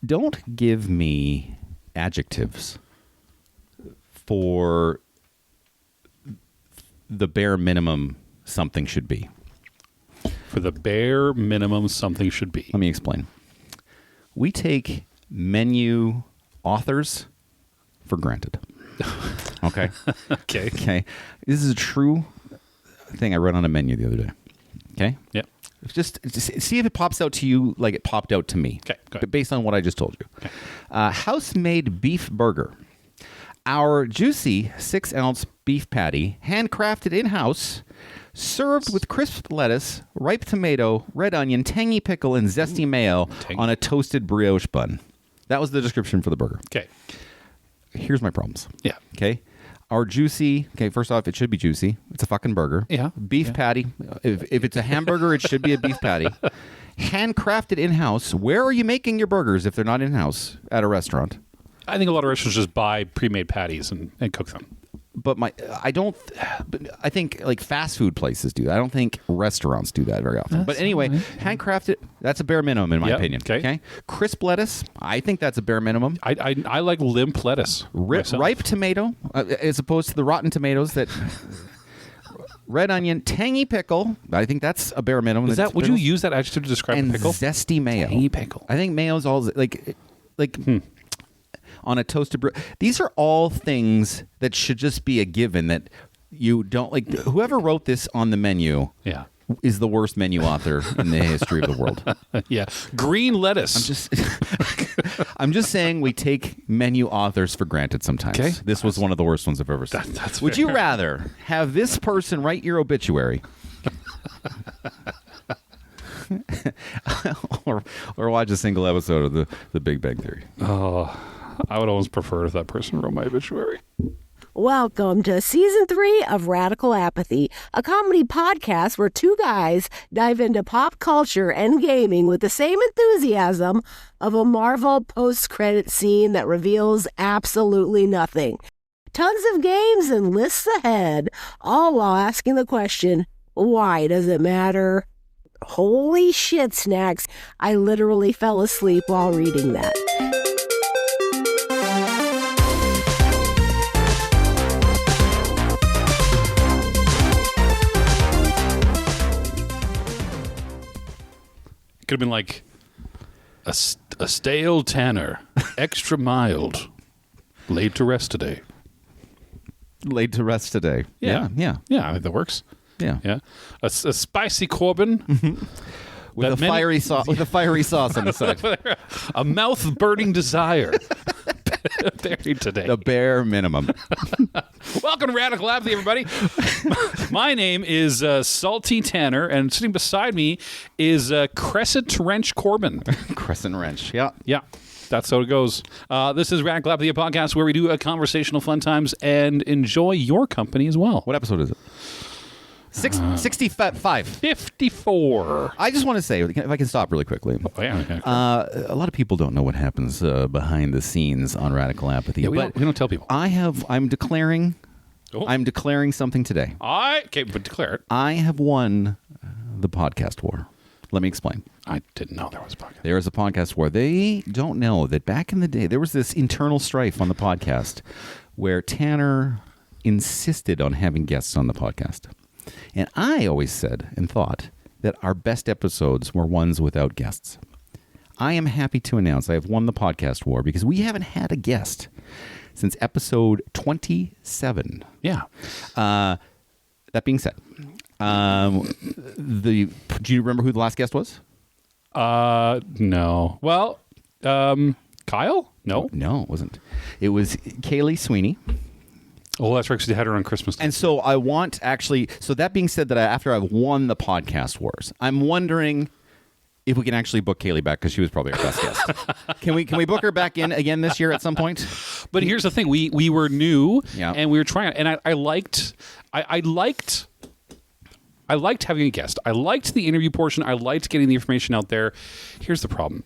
don't give me adjectives for the bare minimum something should be. For the bare minimum something should be. Let me explain. We take menu authors for granted. Okay? Okay. Okay. This is a true thing I read on a menu the other day. Okay? Yep. Just see if it pops out to you like it popped out to me. Okay, go ahead. But based on what I just told you. Okay. House-made beef burger. Our juicy 6-ounce beef patty, handcrafted in-house, served with crisp lettuce, ripe tomato, red onion, tangy pickle, and zesty mayo on a toasted brioche bun. That was the description for the burger. Okay. Here's my problems. Yeah. Okay. Our juicy, okay, first off, it should be juicy. It's a fucking burger. Yeah. Beef patty. If it's a hamburger, it should be a beef patty. Handcrafted in-house. Where are you making your burgers if they're not in-house at a restaurant? I think a lot of restaurants just buy pre-made patties and cook them. But I think like fast food places do that. I don't think restaurants do that very often. But anyway, handcrafted, that's a bare minimum in my opinion. Okay. Crisp lettuce, I think that's a bare minimum. I like limp lettuce. Ripe tomato, as opposed to the rotten tomatoes that... Red onion, tangy pickle. I think that's a bare minimum. Would you use that adjective to describe and a pickle? Zesty mayo. Tangy pickle. I think mayo's all like on a toasted bread. These are all things that should just be a given that you don't like. Whoever wrote this on the menu is the worst menu author in the history of the world. Yeah. Green lettuce. I'm just saying we take menu authors for granted sometimes. Okay. This was one of the worst ones I've ever seen. Would fair. you rather have this person write your obituary or watch a single episode of the Big Bang Theory? Oh, I would almost prefer if that person wrote my obituary. Welcome to Season 3 of Radical Apathy, a comedy podcast where two guys dive into pop culture and gaming with the same enthusiasm of a Marvel post-credit scene that reveals absolutely nothing. Tons of games and lists ahead, all while asking the question, why does it matter? Holy shit, Snacks. I literally fell asleep while reading that. Could have been like a stale Tanner, extra mild, laid to rest today. Laid to rest today. Yeah. I think that works. Yeah. A spicy Corbyn with a fiery sauce on the side. A mouth-burning desire. Buried today. The bare minimum. Welcome to Radical Apathy, everybody. My name is Salty Tanner, and sitting beside me is Crescent Wrench Corbyn. Crescent Wrench, yeah. Yeah, that's how it goes. This is Radical Apathy, a podcast where we do a conversational fun times and enjoy your company as well. What episode is it? 65. 54. I just want to say, if I can stop really quickly. Oh, yeah. A lot of people don't know what happens behind the scenes on Radical Apathy. Yeah, we don't tell people. I'm declaring something today. But declare it. I have won the podcast war. Let me explain. I didn't know there was a podcast. There is a podcast war. They don't know that back in the day, there was this internal strife on the podcast where Tanner insisted on having guests on the podcast. And I always said and thought that our best episodes were ones without guests. I am happy to announce I have won the podcast war because we haven't had a guest since episode 27. Yeah. That being said, do you remember who the last guest was? No. Well, Kyle? No. No, it wasn't. It was Kaylee Sweeney. Oh, that's right, because you had her on Christmas Day. And so I want so that being said, that after I've won the podcast wars, I'm wondering if we can actually book Kaylee back because she was probably our best guest. Can we book her back in again this year at some point? But here's the thing: we were new, Yeah. and we were trying, and I liked having a guest. I liked the interview portion. I liked getting the information out there. Here's the problem: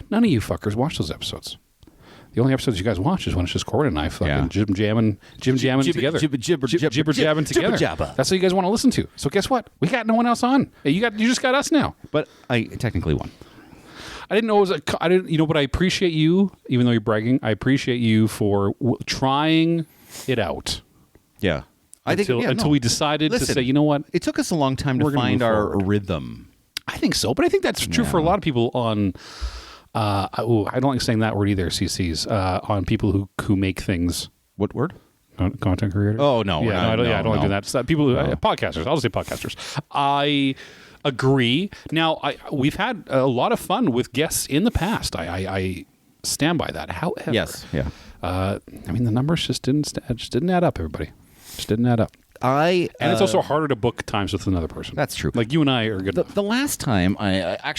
none of you fuckers watch those episodes. The only episodes you guys watch is when it's just Corbyn and I fucking jibber jabbing together. Jibber jabbing together. That's what you guys want to listen to. So guess what? We got no one else on. You just got us now. But I technically won. I didn't know it was I didn't, but I appreciate you, even though you're bragging, I appreciate you for trying it out. Yeah. Until we decided to say, you know what? It took us a long time to find our rhythm. I think so, but I think that's true for a lot of people on, I don't like saying that word either, CCs, on people who make things. What word? Content creators? Oh, no. I don't like doing that. So people who, podcasters. I'll just say podcasters. I agree. Now, we've had a lot of fun with guests in the past. I stand by that. However, yes, yeah. The numbers just didn't add up. Everybody, just didn't add up. And it's also harder to book times with another person. That's true. Like you and I are good. The last time,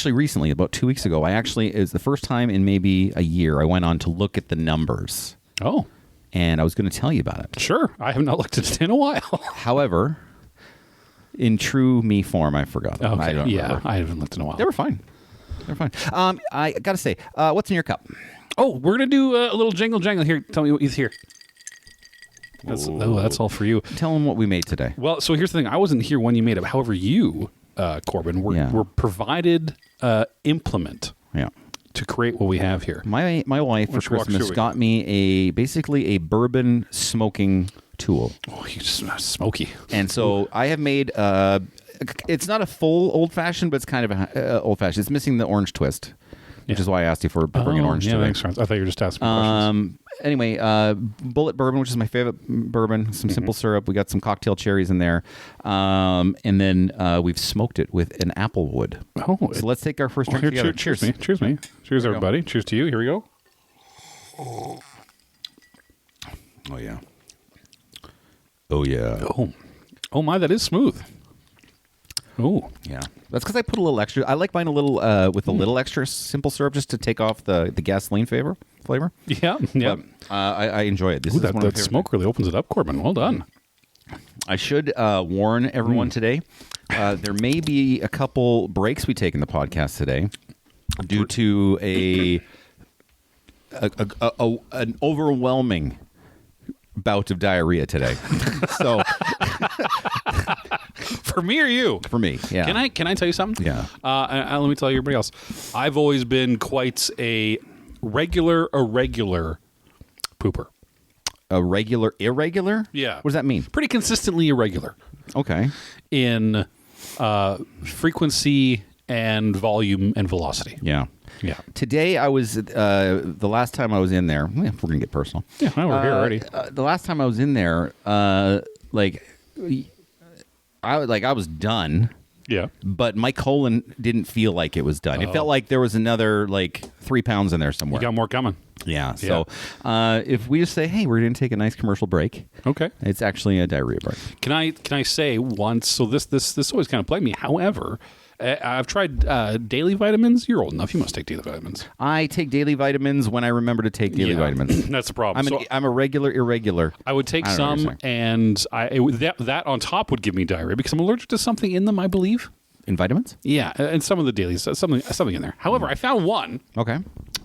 recently, about 2 weeks ago, it was the first time in maybe a year I went on to look at the numbers. Oh. And I was going to tell you about it. Sure. I have not looked at it in a while. However, in true me form, I forgot them. Okay. I haven't looked in a while. They were fine. I got to say, what's in your cup? Oh, we're going to do a little jingle jangle here. Tell me what is here. That's all for you. Tell them what we made today. Well, so here's the thing. I wasn't here when you made it. However, you, Corbyn, were provided implement to create what we have here. My wife for Christmas got me basically a bourbon smoking tool. Oh, you just smoky. And so I have made it's not a full old-fashioned, but it's kind of old-fashioned. It's missing the orange twist, which is why I asked you to bring an orange today. That makes sense. I thought you were just asking questions. Anyway, Bullet Bourbon, which is my favorite bourbon, some simple syrup. We got some cocktail cherries in there. And then we've smoked it with an apple wood. Oh. So let's take our first drink together. Cheers. Cheers me. Cheers, everybody. Cheers to you. Here we go. Oh, yeah. Oh, yeah. Oh, my, that is smooth. Oh. Yeah. That's because I put a little extra. I like mine a little with a little extra simple syrup just to take off the gasoline flavor. Yeah. But, I enjoy it. That smoke really opens it up, Corbyn. Well done. I should warn everyone today. There may be a couple breaks we take in the podcast today due to an overwhelming bout of diarrhea today. So for me or you? For me, yeah. Can I tell you something? Yeah. Let me tell you everybody else. I've always been quite a irregular pooper. Irregular? Yeah. What does that mean? Pretty consistently irregular. Okay. In frequency and volume and velocity. Yeah. Yeah. Today I was the last time I was in there. We're gonna get personal. Yeah, we're here already. The last time I was in there, I was done. Yeah. But my colon didn't feel like it was done. It felt like there was another 3 pounds in there somewhere. You got more coming. Yeah. So if we just say, hey, we're going to take a nice commercial break. Okay. It's actually a diarrhea break. Can I say once? So this always kind of plagued me. However, I've tried daily vitamins. You're old enough. You must take daily vitamins. I take daily vitamins when I remember to take daily vitamins. That's the problem. I'm a regular irregular. I would take some, and that on top would give me diarrhea because I'm allergic to something in them, I believe. In vitamins? Yeah, and some of the dailies, something in there. However, I found one. Okay.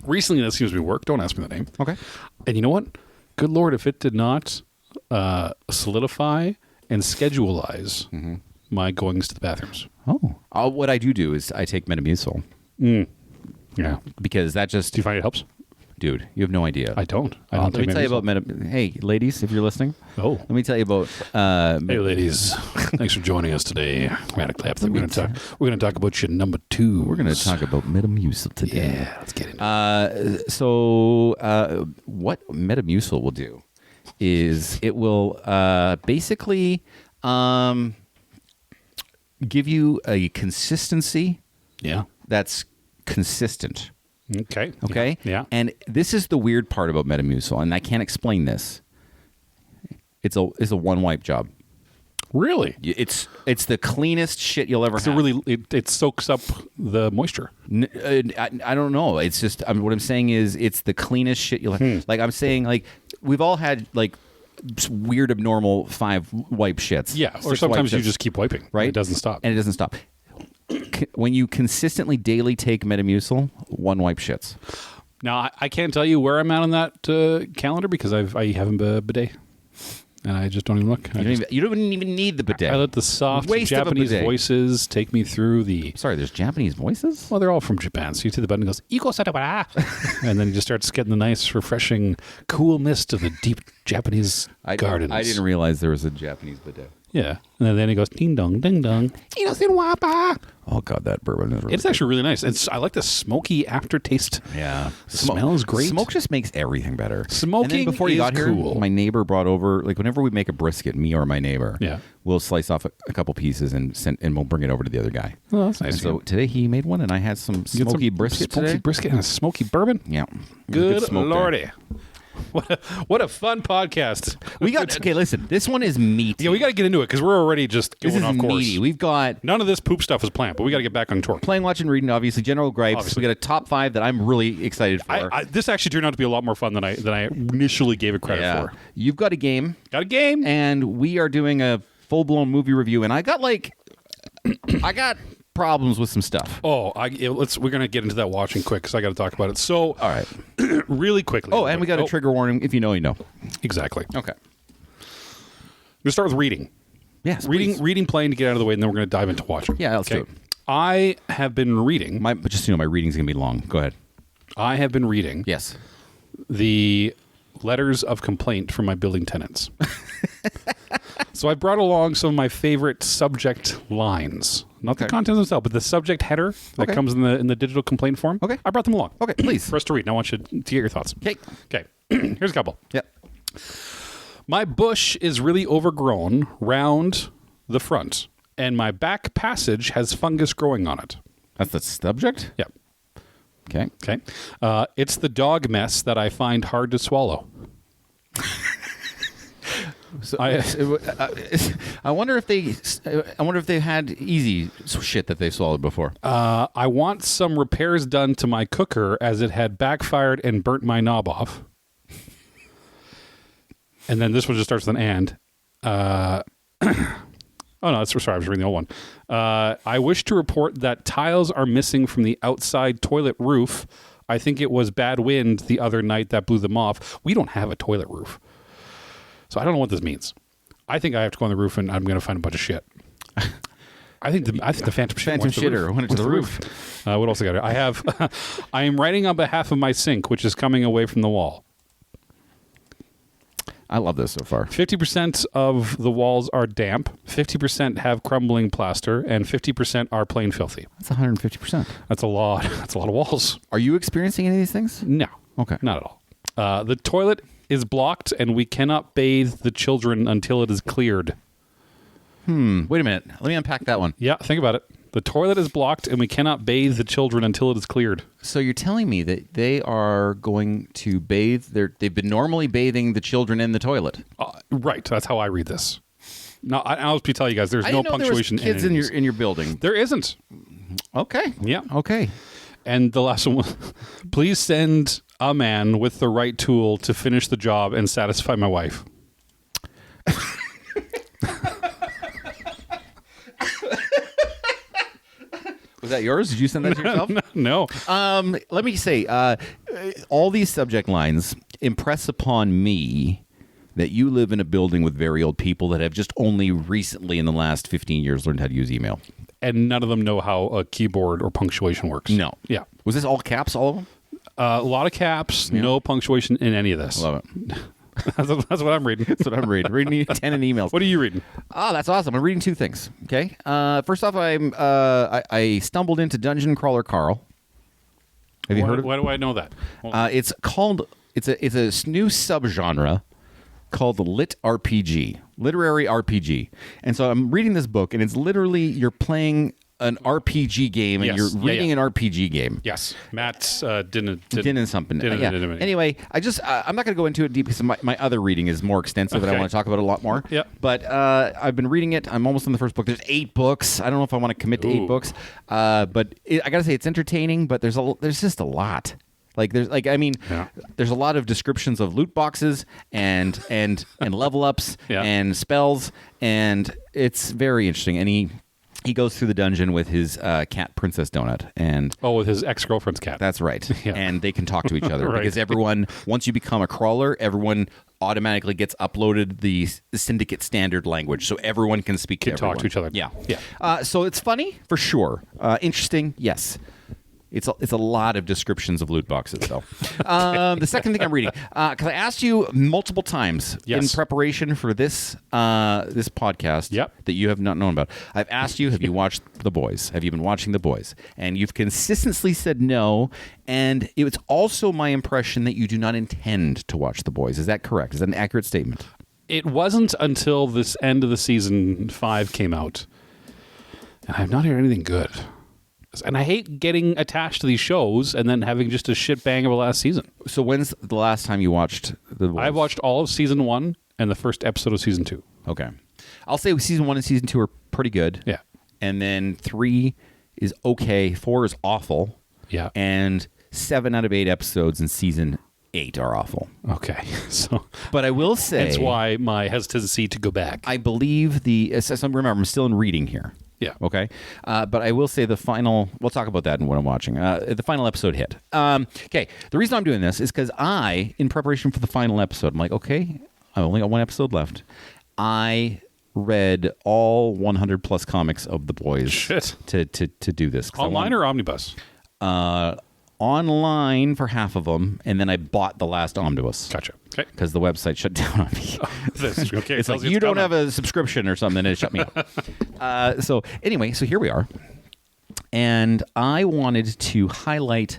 Recently that seems to be work. Don't ask me the name. Okay. And you know what? Good Lord, if it did not solidify and scheduleize my goings to the bathrooms. Oh. What I do is I take Metamucil. Yeah. Because that just... Do you find it helps? Dude, you have no idea. I don't. Let me tell you about Hey, ladies, if you're listening. Oh. Let me tell you about... hey, ladies. Thanks for joining us today. Radically Apathy. We're going to talk about your number 2. We're going to talk about Metamucil today. Yeah, let's get into it. So what Metamucil will do is it will basically give you a consistency that's consistent. Okay? Yeah. And this is the weird part about Metamucil, and I can't explain this. It's a one wipe job. Really? It's the cleanest shit you'll ever have. It soaks up the moisture. I don't know. It's just what I'm saying is it's the cleanest shit you'll have. Like I'm saying, we've all had weird abnormal 5 wipe shits. Yeah. Or sometimes you just keep wiping. Right? And it doesn't stop. And it doesn't stop. When you consistently daily take Metamucil, 1 wipe shits. Now I can't tell you where I'm at on that calendar because I haven't a bidet. And I just don't even look. You don't even need the bidet. I let the soft Waste of a Japanese bidet. voices take me through the... Sorry, there's Japanese voices? Well, they're all from Japan. So you see the button and goes, Iko Satabara. And then he just starts getting the nice, refreshing, cool mist of the deep Japanese gardens. I didn't realize there was a Japanese bidet. Yeah. And then he goes, ding dong, ding dong. Oh, God, that bourbon is really It's actually really nice. I like the smoky aftertaste. Yeah. Smells great. Smoke just makes everything better. Smoking and then before you is got here, cool. my neighbor brought over, like whenever we make a brisket, me or my neighbor, Yeah. we'll slice off a couple pieces and we'll bring it over to the other guy. Oh, that's nice. And so today he made one and I had some smoky brisket Smoky today. brisket and a smoky bourbon. Yeah. Good smoke there. lordy. What a fun podcast. We got, okay, listen, this one is meaty. Yeah, we got to get into it because we're already just This going is off course. meaty. We've got None of this poop stuff was planned, but we got to get back on tour. playing, watching, reading, obviously, general gripes. Obviously. We got a top 5 that I'm really excited for. This actually turned out to be a lot more fun than I initially gave it credit for. You've got a game. Got a game. And we are doing a full-blown movie review. And I got problems with some stuff. Oh, we're going to get into that watching quick because I got to talk about it. So, All right. really quickly. Oh, and we got a trigger warning. If you know, you know. Exactly. Okay. We're going to start with reading. Yes, Reading, playing to get out of the way, and then we're going to dive into watching. Yeah, let's do it. I have been reading. Just so you know, my reading's going to be long. Go ahead. I have been reading Yes. the letters of complaint from my building tenants. So I brought along some of my favorite subject lines. Not the content themselves, but the subject header that comes in the digital complaint form. Okay. I brought them along. Okay, please. For us to read. And I want you to get your thoughts. Okay. Here's a couple. Yep. My bush is really overgrown round the front, and my back passage has fungus growing on it. That's the subject? Yep. Okay. It's the dog mess that I find hard to swallow. So, I wonder if they had easy shit that they swallowed before. I want some repairs done to my cooker as it had backfired and burnt my knob off. And then this one just starts with an and. Oh no, sorry, I was reading the old one. I wish to report that tiles are missing from the outside toilet roof. I think it was bad wind the other night that blew them off. We don't have a toilet roof. So I don't know what this means. I think I have to go on the roof and I'm going to find a bunch of shit. I think the phantom shitter went to the roof. What else I got? I have. I am writing on behalf of my sink, which is coming away from the wall. I love this so far. 50% of the walls are damp. 50% have crumbling plaster, and 50% are plain filthy. That's 150%. That's a lot. That's a lot of walls. Are you experiencing any of these things? No. Okay. Not at all. The toilet is blocked, and we cannot bathe the children until it is cleared. Wait a minute. Let me unpack that one. Yeah, think about it. The toilet is blocked, and we cannot bathe the children until it is cleared. So you're telling me that they are going to bathe they've been normally bathing the children in the toilet. Right. That's how I read this. Now, I'll just tell you guys, there's no punctuation. There was kids in your building. There isn't. Okay. Yeah. Okay. And the last one, please send a man with the right tool to finish the job and satisfy my wife. Was that yours? Did you send that to yourself? No. Let me say, all these subject lines impress upon me that you live in a building with very old people that have just only recently in the last 15 years learned how to use email. And none of them know how a keyboard or punctuation works. No. Yeah. Was this all caps, all of them? A lot of caps, no punctuation in any of this. Love it. That's what I'm reading. That's what I'm reading. Reading 10 in emails. What are you reading? Oh, that's awesome. I'm reading two things. Okay. First off, I stumbled into Dungeon Crawler Carl. Have you heard of it? Why do I know that? It's a new subgenre called lit RPG, literary RPG. And so I'm reading this book, and it's literally you're playing an RPG game, and you're reading an RPG game. Yes, Matt didn't something. Didn't. Anyway, I'm not going to go into it deep because my other reading is more extensive, and I want to talk about it a lot more. Yeah. But I've been reading it. I'm almost on the first book. There's 8 books. I don't know if I want to commit to 8 books. But I got to say it's entertaining. But there's just a lot. There's a lot of descriptions of loot boxes and level ups and spells, and it's very interesting. And he goes through the dungeon with his cat Princess Donut, and with his ex-girlfriend's cat. That's right. Yeah. And they can talk to each other Right. because everyone, once you become a crawler, everyone automatically gets uploaded the syndicate standard language, so everyone can speak to everyone. Talk to each other. Yeah. So it's funny for sure. Interesting, yes. It's a lot of descriptions of loot boxes, though. The second thing I'm reading, because I asked you multiple times in preparation for this this podcast that you have not known about. I've asked you, have you watched The Boys? Have you been watching The Boys? And you've consistently said no. And it's also my impression that you do not intend to watch The Boys. Is that correct? Is that an accurate statement? It wasn't until this end of the season 5 came out, and I've not heard anything good. And I hate getting attached to these shows and then having just a shit bang of a last season. So when's the last time you watched The Boys? I've watched all of season 1 and the first episode of season 2. Okay. I'll say season 1 and season 2 are pretty good. Yeah. And then 3 is okay. 4 is awful. Yeah. And 7 out of 8 episodes in season 8 are awful. Okay. But I will say... That's why my hesitancy to go back. I believe remember, I'm still in reading here. Yeah. Okay. But I will say the final... We'll talk about that in what I'm watching. The final episode hit. Okay. The reason I'm doing this is because in preparation for the final episode, I'm like, okay, I only got one episode left. I read all 100 plus comics of The Boys to do this. Online or omnibus? Online for half of them, and then I bought the last omnibus. Gotcha. Okay. Because the website shut down on me. Okay. It's like, you don't have a subscription or something, and it shut me up. So anyway, so here we are. And I wanted to highlight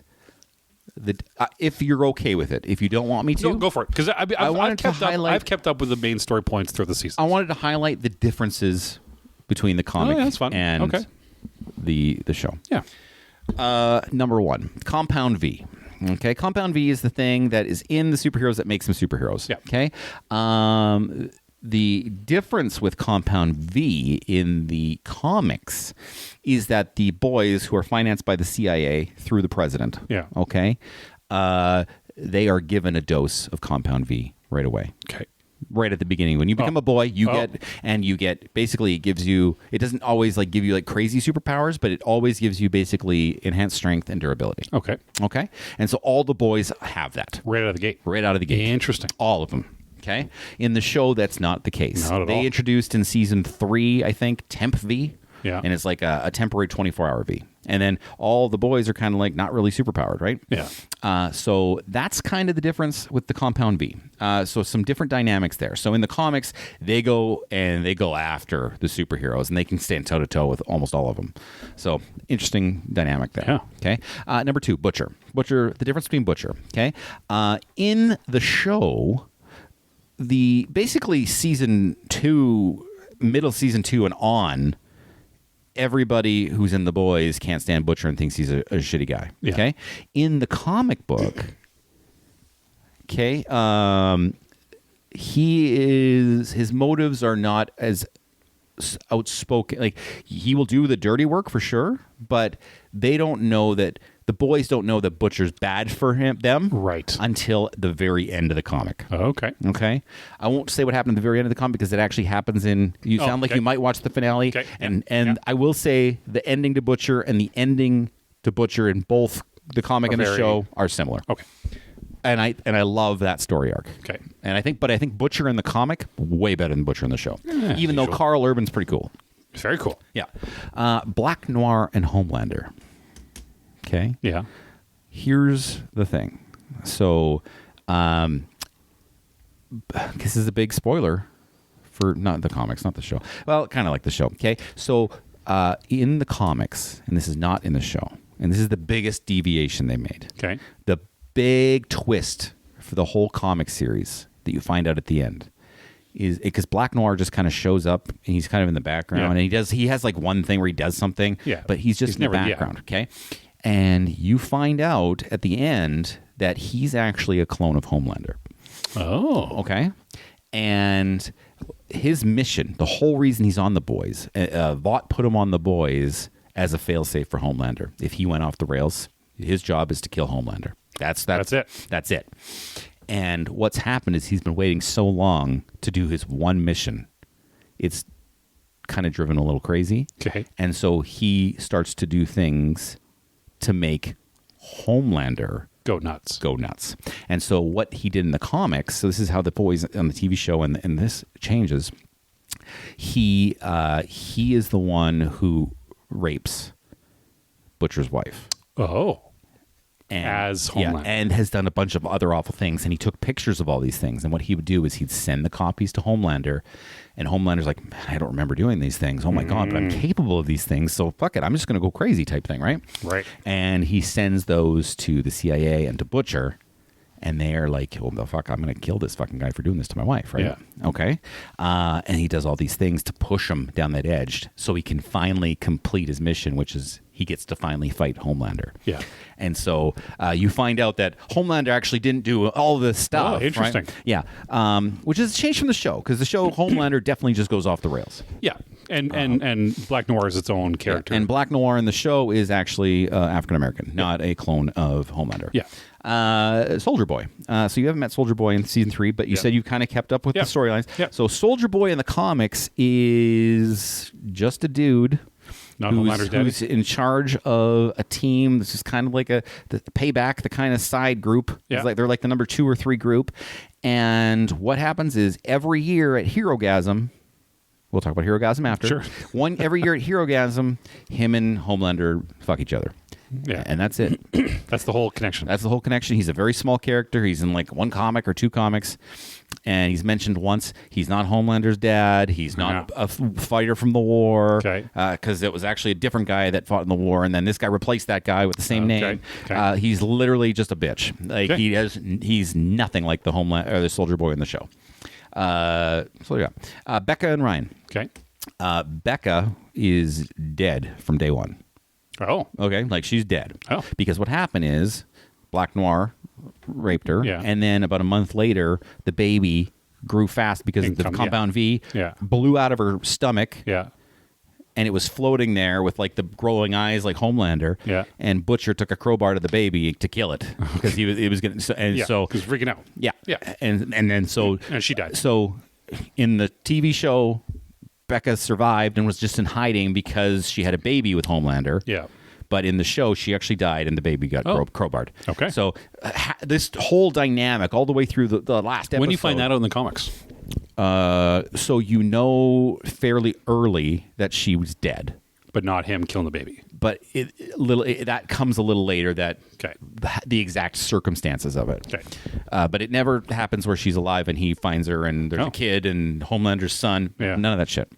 if you're okay with it. If you don't want me to, no, go for it. Because I've kept up with the main story points through the season. I wanted to highlight the differences between the comic and the show. Yeah. Number 1, Compound V. Okay, Compound V is the thing that is in the superheroes that makes them superheroes. Yeah. Okay. The difference with Compound V in the comics is that the boys who are financed by the CIA through the president. Yeah. Okay. They are given a dose of Compound V right away. Okay. Right at the beginning, when you become a boy, you get basically it gives you. It doesn't always give you crazy superpowers, but it always gives you basically enhanced strength and durability. Okay. Okay. And so all the boys have that right out of the gate. Right out of the gate. Interesting. All of them. Okay. In the show, that's not the case. Not at all. They introduced in season 3, I think, Temp V. Yeah. And it's like a temporary 24-hour V. And then all the boys are kind of not really superpowered, right? Yeah. So that's kind of the difference with the Compound V. So some different dynamics there. So in the comics, they go after the superheroes, and they can stand toe-to-toe with almost all of them. So interesting dynamic there. Yeah. Okay. Number 2, Butcher. Butcher, the difference between Butcher. Okay. In the show, basically season 2, middle season 2 and on, everybody who's in The Boys can't stand Butcher and thinks he's a shitty guy. Yeah. Okay. In the comic book, okay, his motives are not as outspoken. He will do the dirty work for sure, but they don't know that. The boys don't know that Butcher's bad for them until the very end of the comic. Okay. Okay. I won't say what happened at the very end of the comic because it actually happens you sound like you might watch the finale. Okay. And I will say the ending to Butcher and the ending to Butcher in both the comic and the show are similar. Okay. And I love that story arc. Okay. And I think Butcher in the comic way better than Butcher in the show. Even though Carl Urban's pretty cool. Very cool. Yeah. Black Noir and Homelander. Okay. Yeah. Here's the thing. So, this is a big spoiler for not the comics, not the show. Well, kind of like the show. Okay. So, in the comics, and this is not in the show, and this is the biggest deviation they made. Okay. The big twist for the whole comic series that you find out at the end is because Black Noir just kind of shows up and he's kind of in the background, and he has one thing where he does something, but he's just in the background. Okay. And you find out at the end that he's actually a clone of Homelander. Oh. Okay. And his mission, the whole reason he's on The Boys, Vought put him on The Boys as a failsafe for Homelander. If he went off the rails, his job is to kill Homelander. That's it. That's it. And what's happened is he's been waiting so long to do his one mission. It's kind of driven a little crazy. Okay. And so he starts to do things to make Homelander go nuts. Go nuts. And so what he did in the comics, so this is how the boys on the TV show, and this changes. He is the one who rapes Butcher's wife. Oh. And, as Homelander. And has done a bunch of other awful things. And he took pictures of all these things. And what he would do is he'd send the copies to Homelander. And Homelander's like, I don't remember doing these things. Oh, my God, but I'm capable of these things. So fuck it. I'm just going to go crazy type thing, right? Right. And he sends those to the CIA and to Butcher. And they're like, oh, the fuck, I'm going to kill this fucking guy for doing this to my wife, right? Yeah. Okay. And he does all these things to push him down that edge so he can finally complete his mission, which is he gets to finally fight Homelander. Yeah. And so you find out that Homelander actually didn't do all this stuff. Oh, interesting. Right? Yeah. Which is a change from the show, because the show Homelander definitely just goes off the rails. Yeah. And Black Noir is its own character. Yeah. And Black Noir in the show is actually African-American, not a clone of Homelander. Yeah. Soldier Boy. So you haven't met Soldier Boy in season 3, but you said you kind of kept up with the storylines. Yeah. So Soldier Boy in the comics is just a dude who's in charge of a team. This is kind of like the Payback, the kind of side group. Yeah. They're like the number 2 or 3 group. And what happens is every year at Herogasm, we'll talk about Herogasm after. Sure. Every year at Herogasm, him and Homelander fuck each other. Yeah. And that's it. That's the whole connection. That's the whole connection. He's a very small character. He's in like 1 comic or 2 comics. And he's mentioned once. He's not Homelander's dad. He's not a fighter from the war. Okay. Because it was actually a different guy that fought in the war. And then this guy replaced that guy with the same name. Okay. He's literally just a bitch. Like he's nothing like the the Soldier Boy in the show. Becca and Ryan. Okay. Becca is dead from day 1. Oh. Okay, like she's dead. Oh. Because what happened is Black Noir raped her, and then about a month later, the baby grew fast because the compound V blew out of her stomach. Yeah. And it was floating there with like the growing eyes like Homelander. Yeah. And Butcher took a crowbar to the baby to kill it because he was getting so because freaking out. Yeah. Yeah. And then and she died. So in the TV show, Becca survived and was just in hiding because she had a baby with Homelander. Yeah. But in the show, she actually died and the baby got crowbarred. Okay. So this whole dynamic all the way through the last episode. When do you find that out in the comics? So you know fairly early that she was dead. But not him killing the baby. But that comes a little later, that the exact circumstances of it. Okay. But it never happens where she's alive and he finds her and there's a kid and Homelander's son. Yeah. None of that shit.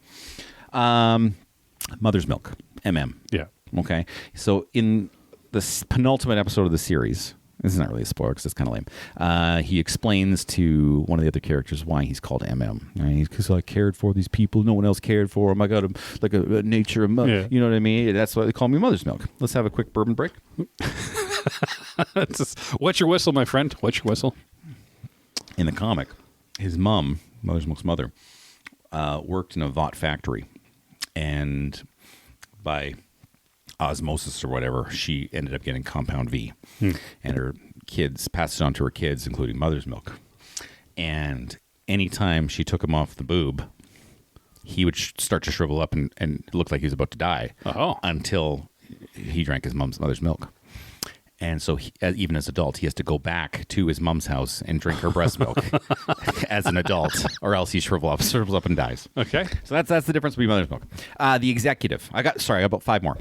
Mother's Milk, MM. Yeah. Okay. So in the penultimate episode of the series, this is not really a spoiler because it's kind of lame. He explains to one of the other characters why he's called MM. Right? Because I cared for these people no one else cared for them. I got like a nature of mother. You know what I mean? That's why they call me Mother's Milk. Let's have a quick bourbon break. What's your whistle, my friend? What's your whistle? In the comic, his mom, Mother's Milk's mother, worked in a Vought factory, and by osmosis or whatever, she ended up getting compound V, and her kids passed it on to her kids, including Mother's Milk. And anytime she took him off the boob, he would start to shrivel up and look like he was about to die until he drank his mother's milk. And so even as an adult, he has to go back to his mom's house and drink her breast milk as an adult, or else he shrivels up and dies. Okay. So that's the difference between Mother's Milk. The Executive. I got about 5 more.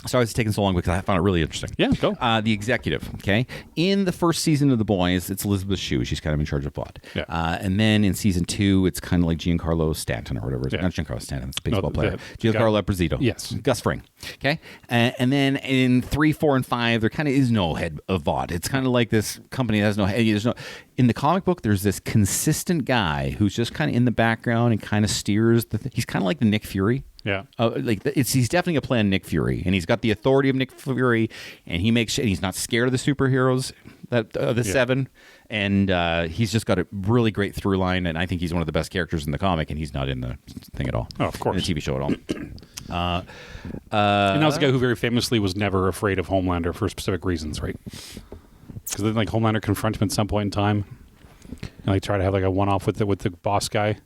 Sorry it's taking so long because I found it really interesting. Yeah, go. The Executive, okay? In the first season of The Boys, it's Elizabeth Shue. She's kind of in charge of Vought. Yeah. And then in season 2, it's kind of like Giancarlo Stanton or whatever. Not Giancarlo Stanton, it's a baseball player. Giancarlo Esposito. Yes. Gus Fring. Okay? And then in 3, 4, and 5, there kind of is no head of Vought. It's kind of like this company that has no head. In the comic book, there's this consistent guy who's just kind of in the background and kind of steers he's kind of like the Nick Fury. Yeah, he's definitely a plan Nick Fury, and he's got the authority of Nick Fury, and he's not scared of the superheroes the 7, and he's just got a really great through line, and I think he's one of the best characters in the comic, and he's not in the thing at all. Oh, of course, in the TV show at all. And that was a guy who very famously was never afraid of Homelander for specific reasons, right? Because then, Homelander confronts him at some point in time, and try to have a one-off with the boss guy.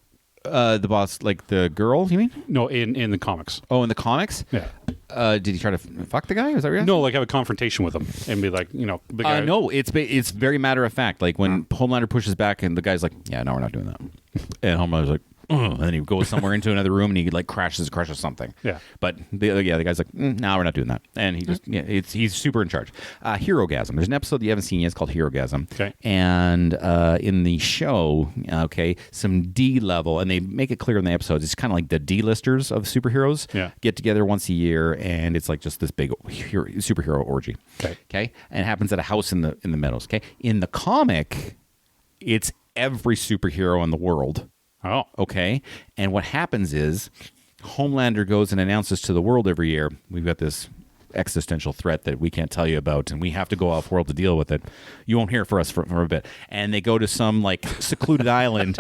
The boss, like the girl, you mean? No, in the comics. Oh, in the comics? Yeah. Did he try to fuck the guy? Is that what you're asking? No, like have a confrontation with him and be like, the guy. No, it's very matter of fact. Like when Homelander pushes back and the guy's like, yeah, no, we're not doing that. And Homelander's like, and then he goes somewhere into another room and he like crushes something. Yeah. But the guy's like, no, we're not doing that. And he just, he's super in charge. Hero-gasm. There's an episode you haven't seen yet. It's called Hero-gasm. Okay. And in the show, some D level, and they make it clear in the episodes, it's kind of like the D-listers of superheroes get together once a year, and it's like just this big superhero orgy. Okay. And it happens at a house in the Meadows. Okay. In the comic, it's every superhero in the world. Oh. Okay. And what happens is Homelander goes and announces to the world every year, we've got this existential threat that we can't tell you about, and we have to go off world to deal with it. You won't hear from us for a bit. And they go to some like secluded island,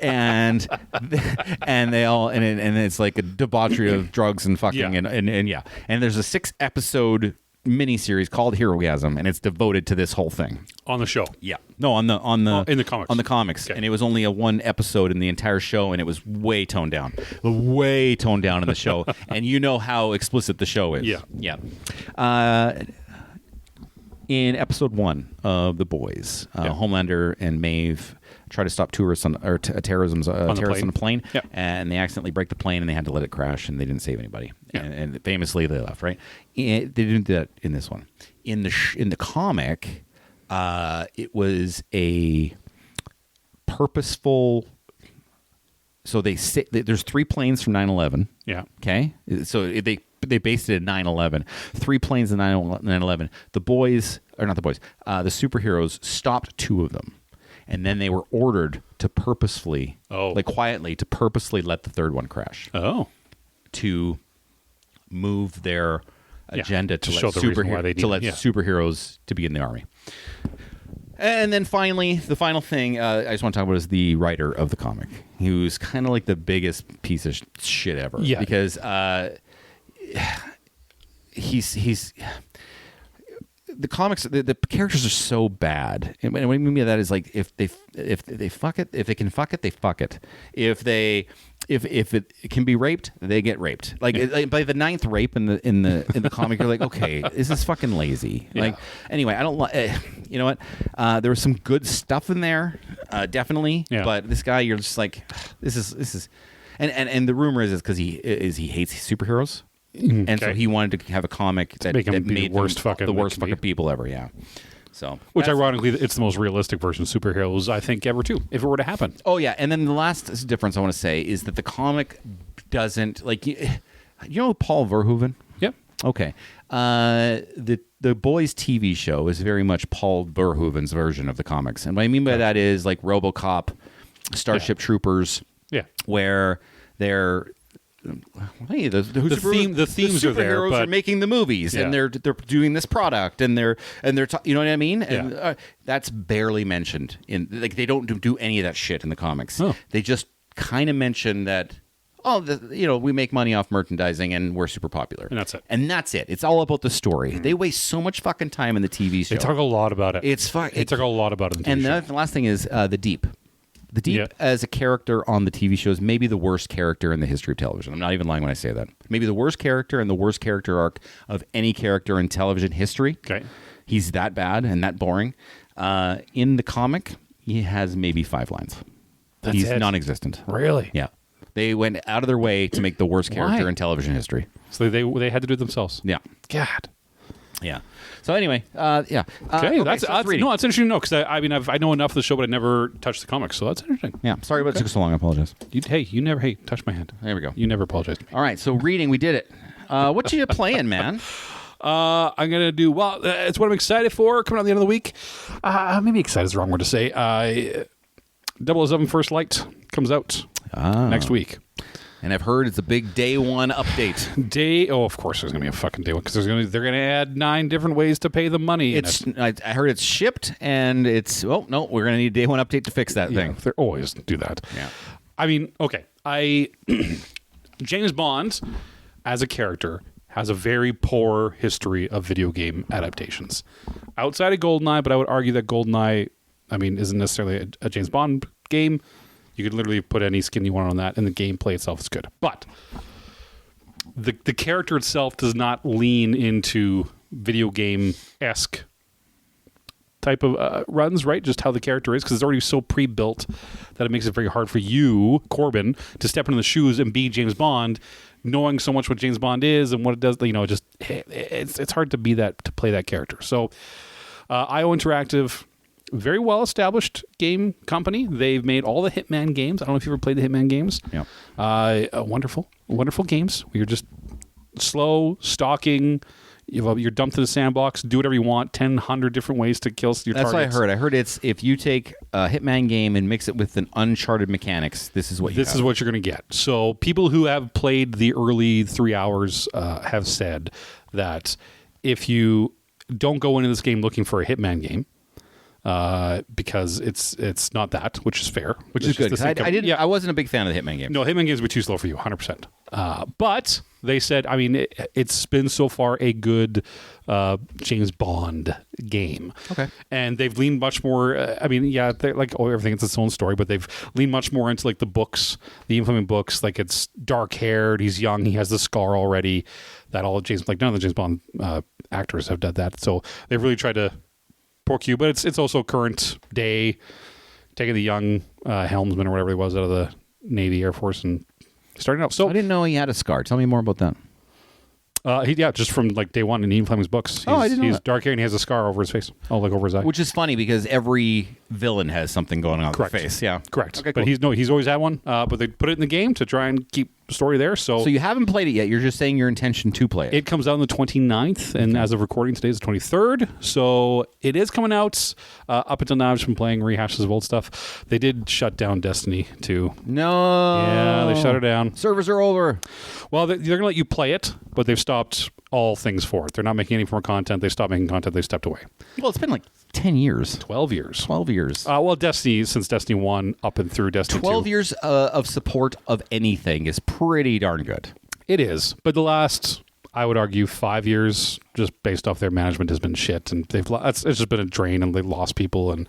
and they all and it's like a debauchery of drugs and fucking and there's a 6-episode miniseries called Hero-gasm, and it's devoted to this whole thing on the show. Yeah, no, in the comics. On the comics, and it was only a 1 episode in the entire show, and it was way toned down in the show. And you know how explicit the show is. Yeah. In episode 1 of The Boys, Homelander and Maeve try to stop tourists on terrorists on a plane, and they accidentally break the plane, and they had to let it crash, and they didn't save anybody. And famously, they left. Right? They didn't do that in this one. In the comic, it was a purposeful. So there's 3 planes from 9/11. Yeah. Okay. So they based it at 9/11. 3 planes in 9/11. The superheroes stopped 2 of them. And then they were ordered to purposefully, quietly let the 3rd one crash. Oh. To move their agenda to let superheroes to be in the army. And then finally, the final thing I just want to talk about is the writer of the comic, who's kind of like the biggest piece of shit ever. Yeah. Because he's the comics, the characters are so bad, and what I mean by that is like if they fuck it, if they can fuck it, they fuck it. If it can be raped, they get raped. Like by the 9th rape in the comic, you're like, okay, this is fucking lazy. Yeah. Like anyway, I don't you know what? There was some good stuff in there, definitely. Yeah. But this guy, you're just like, this is, and the rumor is because he hates superheroes. And so he wanted to have a comic that made the worst fucking people ever. Yeah. So, which ironically, it's the most realistic version of superheroes I think ever too, if it were to happen. Oh yeah, and then the last difference I want to say is that the comic doesn't like you know Paul Verhoeven. Yep. Okay. The Boys TV show is very much Paul Verhoeven's version of the comics, and what I mean by that is like RoboCop, Starship Troopers. Yeah. Where they're hey, the themes are there, but are making the movies, and they're doing this product, and they're you know what I mean? And that's barely mentioned in like they don't do any of that shit in the comics. Oh. They just kind of mention that we make money off merchandising and we're super popular, and that's it. It's all about the story. They waste so much fucking time in the TV show. They talk a lot about it. They talk a lot about it. In the TV show. The last thing is the Deep. The Deep as a character on the TV show is maybe the worst character in the history of television. I'm not even lying when I say that. Maybe the worst character and the worst character arc of any character in television history. Okay. He's that bad and that boring. In the comic, he has maybe 5 lines. He's non-existent. Really? Yeah. They went out of their way to make the worst character in television history. So they had to do it themselves. Yeah. God. Yeah. So anyway, Okay, that's interesting to know because I know enough of the show, but I never touched the comics, so that's interesting. Yeah. Sorry about it took so long. I apologize. You never touch my hand. There we go. You never apologize. All right. So reading, we did it. What you playing, man? I'm gonna do it's what I'm excited for coming out the end of the week. Maybe excited is the wrong word to say. 007 First Light comes out next week. And I've heard it's a big day 1 update. Of course there's going to be a fucking day 1 because they're going to add 9 different ways to pay the money. I heard it's shipped and it's, we're going to need a day 1 update to fix that thing. They always do that. Yeah. I mean, okay. James Bond as a character has a very poor history of video game adaptations. Outside of GoldenEye, but I would argue that GoldenEye, isn't necessarily a James Bond game. You could literally put any skin you want on that, and the gameplay itself is good. But the character itself does not lean into video game-esque type of runs, right? Just how the character is, because it's already so pre-built that it makes it very hard for you, Corbyn, to step into the shoes and be James Bond, knowing so much what James Bond is and what it does. Just it's hard to be that, to play that character. So IO Interactive, very well established game company. They've made all the Hitman games. I don't know if you ever played the Hitman games. Yeah. Wonderful games. You're just slow stalking. You're dumped in the sandbox. Do whatever you want. 100 different ways to kill your targets. That's what I heard. I heard it's if you take a Hitman game and mix it with an Uncharted mechanics, this is what you is what you're going to get. So people who have played the early 3 hours have said that if you don't go into this game looking for a Hitman game, because it's not that, which is fair. Which is good. I wasn't a big fan of the Hitman games. No, Hitman games were too slow for you, 100%. But they said, I mean, it's been so far a good James Bond game. Okay. And they've leaned much more. They're like everything. It's its own story, but they've leaned much more into like the books, the infamous books. Like it's dark haired. He's young. He has the scar already. That all James, like none of the James Bond actors have done that. So they've really tried to pork you, but it's also current day, taking the young helmsman or whatever he was out of the Navy, Air Force, and starting out. So I didn't know he had a scar. Tell me more about that. Just from like day one in Ian Fleming's books. I didn't know he's that. dark hair and he has a scar over his face. Oh, like over his eye. Which is funny because every villain has something going on Correct. with their face. Yeah. Correct. Okay, But cool. he's always had one. But they put it in the game to try and keep the story there. So you haven't played it yet. You're just saying your intention to play it. It comes out on the 29th, and as of recording, today is the 23rd. So it is coming out. Up until now, I've just been playing rehashes of old stuff. They did shut down Destiny 2. No. Yeah, they shut it down. Servers are over. Well, they're going to let you play it, but they've stopped all things for it. They're not making any more content. They stopped making content. They stepped away. Well, it's been like 10 years. 12 years. 12 years. Well, Destiny, since Destiny 1 up and through Destiny 12 2. years of support of anything is pretty darn good. It is. But the last, I would argue, 5 years, just based off their management, has been shit. And it's just been a drain, and they've lost people. And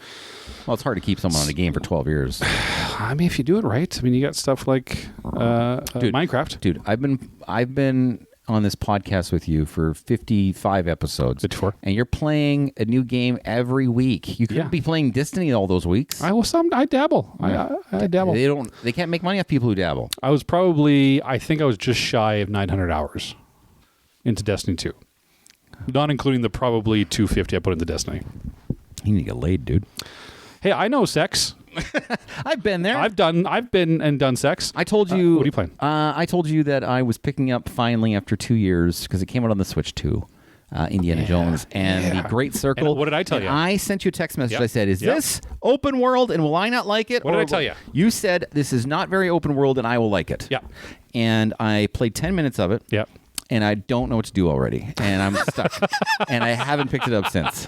well, it's hard to keep someone on a game for 12 years. I mean, if you do it right. I mean, you got stuff like Minecraft. Dude, I've been on this podcast with you for 55 episodes. 54. And you're playing a new game every week. You couldn't be playing Destiny all those weeks. I dabble. Yeah. I dabble. They can't make money off people who dabble. I think I was just shy of 900 hours into Destiny 2. Not including the probably 250 I put into Destiny. You need to get laid, dude. Hey, I know sex. I've been there. I've been and done sex. I told you. What are you playing? I told you that I was picking up finally after 2 years because it came out on the Switch too. Indiana Jones and the Great Circle. And what did I tell you? I sent you a text message. Yep. I said, "Is this open world and will I not like it?" What did I tell you? You said this is not very open world and I will like it. Yeah. And I played 10 minutes of it. Yeah. And I don't know what to do already, and I'm stuck, and I haven't picked it up since.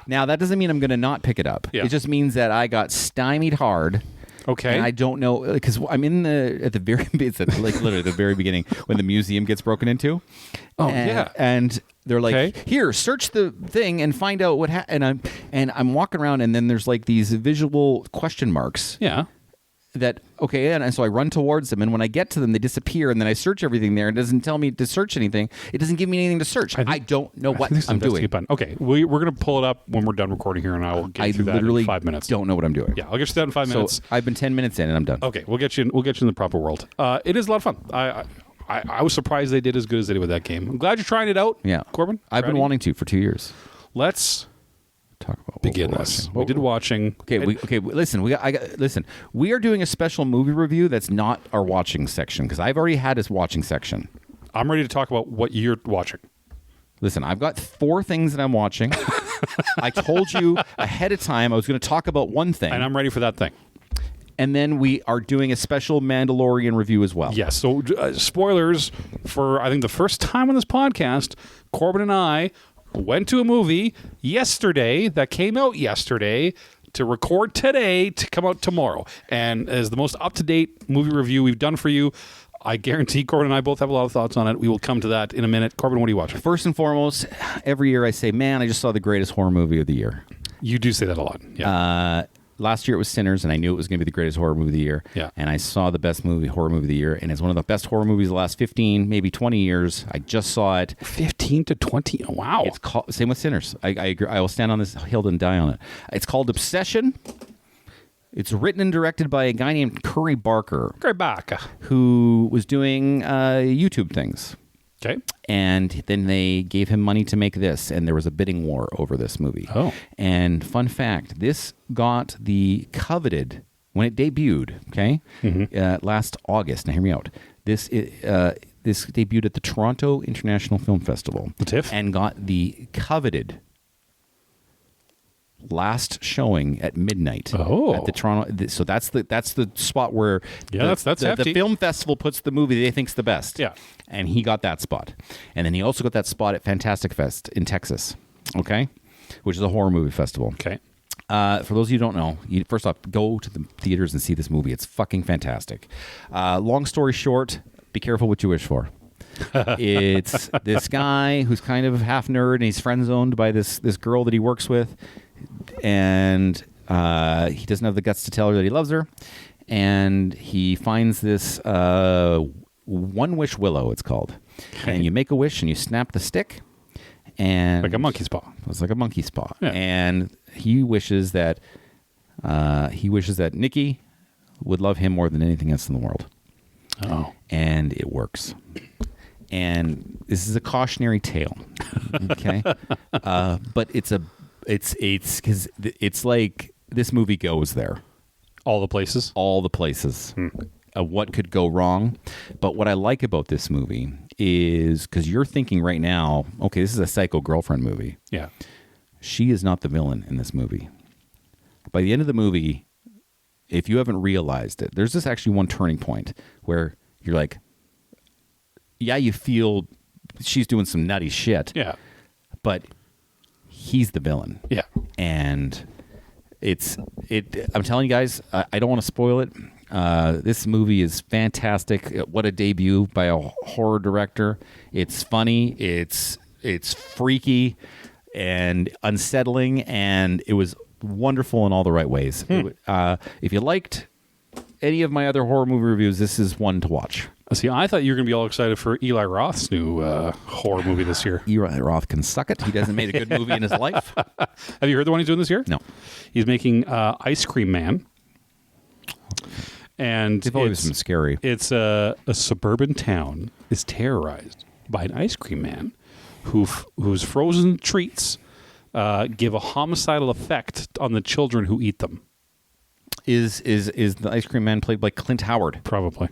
Now that doesn't mean I'm going to not pick it up. Yeah. It just means that I got stymied hard. Okay. And I don't know because I'm at the very literally the very beginning when the museum gets broken into. Oh, yeah. And they're like, Okay. "Here, search the thing and find out what." And I'm walking around, and then there's like these visual question marks. Yeah. And so I run towards them, and when I get to them, they disappear, and then I search everything there. It doesn't tell me to search anything. It doesn't give me anything to search. I don't know what I'm doing. Button. Okay, we're going to pull it up when we're done recording here, and I will get through that in 5 minutes. Don't know what I'm doing. Yeah, I'll get you that in 5 minutes. So I've been 10 minutes in, and I'm done. Okay, we'll get you in the proper world. It is a lot of fun. I was surprised they did as good as they did with that game. I'm glad you're trying it out. Yeah, Corbyn. I've been wanting to for 2 years. Let's talk about begin this. We did watching. Listen. Listen. We are doing a special movie review that's not our watching section because I've already had this watching section. I'm ready to talk about what you're watching. Listen, I've got 4 things that I'm watching. I told you ahead of time I was going to talk about one thing, and I'm ready for that thing. And then we are doing a special Mandalorian review as well. Yes. So spoilers for I think the first time on this podcast, Corbyn and I went to a movie yesterday that came out yesterday to record today to come out tomorrow. And as the most up-to-date movie review we've done for you, I guarantee Corbyn and I both have a lot of thoughts on it. We will come to that in a minute. Corbyn, what are you watching? First and foremost, every year I say, man, I just saw the greatest horror movie of the year. You do say that a lot. Yeah. last year it was Sinners, and I knew it was going to be the greatest horror movie of the year. Yeah. And I saw the best horror movie of the year, and it's one of the best horror movies of the last 15, maybe 20 years. I just saw it. 15 to 20. Oh, wow. It's same with Sinners. I agree. I will stand on this hill and die on it. It's called Obsession. It's written and directed by a guy named Curry Barker, who was doing YouTube things. Okay. And then they gave him money to make this, and there was a bidding war over this movie. Oh. And fun fact, this got the coveted, when it debuted, okay, last August. Now, hear me out. This debuted at the Toronto International Film Festival. The TIFF? And got the coveted last showing at midnight at the Toronto. So that's the spot where that's hefty. The film festival puts the movie they think's the best. Yeah, and he got that spot, and then he also got that spot at Fantastic Fest in Texas. Okay, which is a horror movie festival. Okay. For those of you who don't know, first off, go to the theaters and see this movie. It's fucking fantastic. Long story short, be careful what you wish for. It's this guy who's kind of half nerd, and he's friend zoned by this girl that he works with. And he doesn't have the guts to tell her that he loves her. And he finds this One Wish Willow, it's called. Okay. And you make a wish and you snap the stick. And like a monkey's paw. It's like a monkey's paw. Yeah. And he wishes that Nikki would love him more than anything else in the world. Oh. And it works. And this is a cautionary tale. Okay. But it's because it's like this movie goes there. All the places? All the places. What could go wrong. But what I like about this movie is because you're thinking right now, okay, this is a psycho girlfriend movie. Yeah. She is not the villain in this movie. By the end of the movie, if you haven't realized it, there's this actually one turning point where you're like, yeah, you feel she's doing some nutty shit. Yeah. But he's the villain. Yeah. And I'm telling you guys, I don't want to spoil it. This movie is fantastic. What a debut by a horror director. It's funny. It's freaky and unsettling, and it was wonderful in all the right ways. If you liked any of my other horror movie reviews, this is one to watch. See, I thought you were going to be all excited for Eli Roth's new horror movie this year. Eli Roth can suck it. He hasn't made a good movie in his life. Have you heard the one he's doing this year? No. He's making Ice Cream Man. And they've always been scary. It's a suburban town is terrorized by an ice cream man whose frozen treats give a homicidal effect on the children who eat them. Is the ice cream man played by Clint Howard? Probably.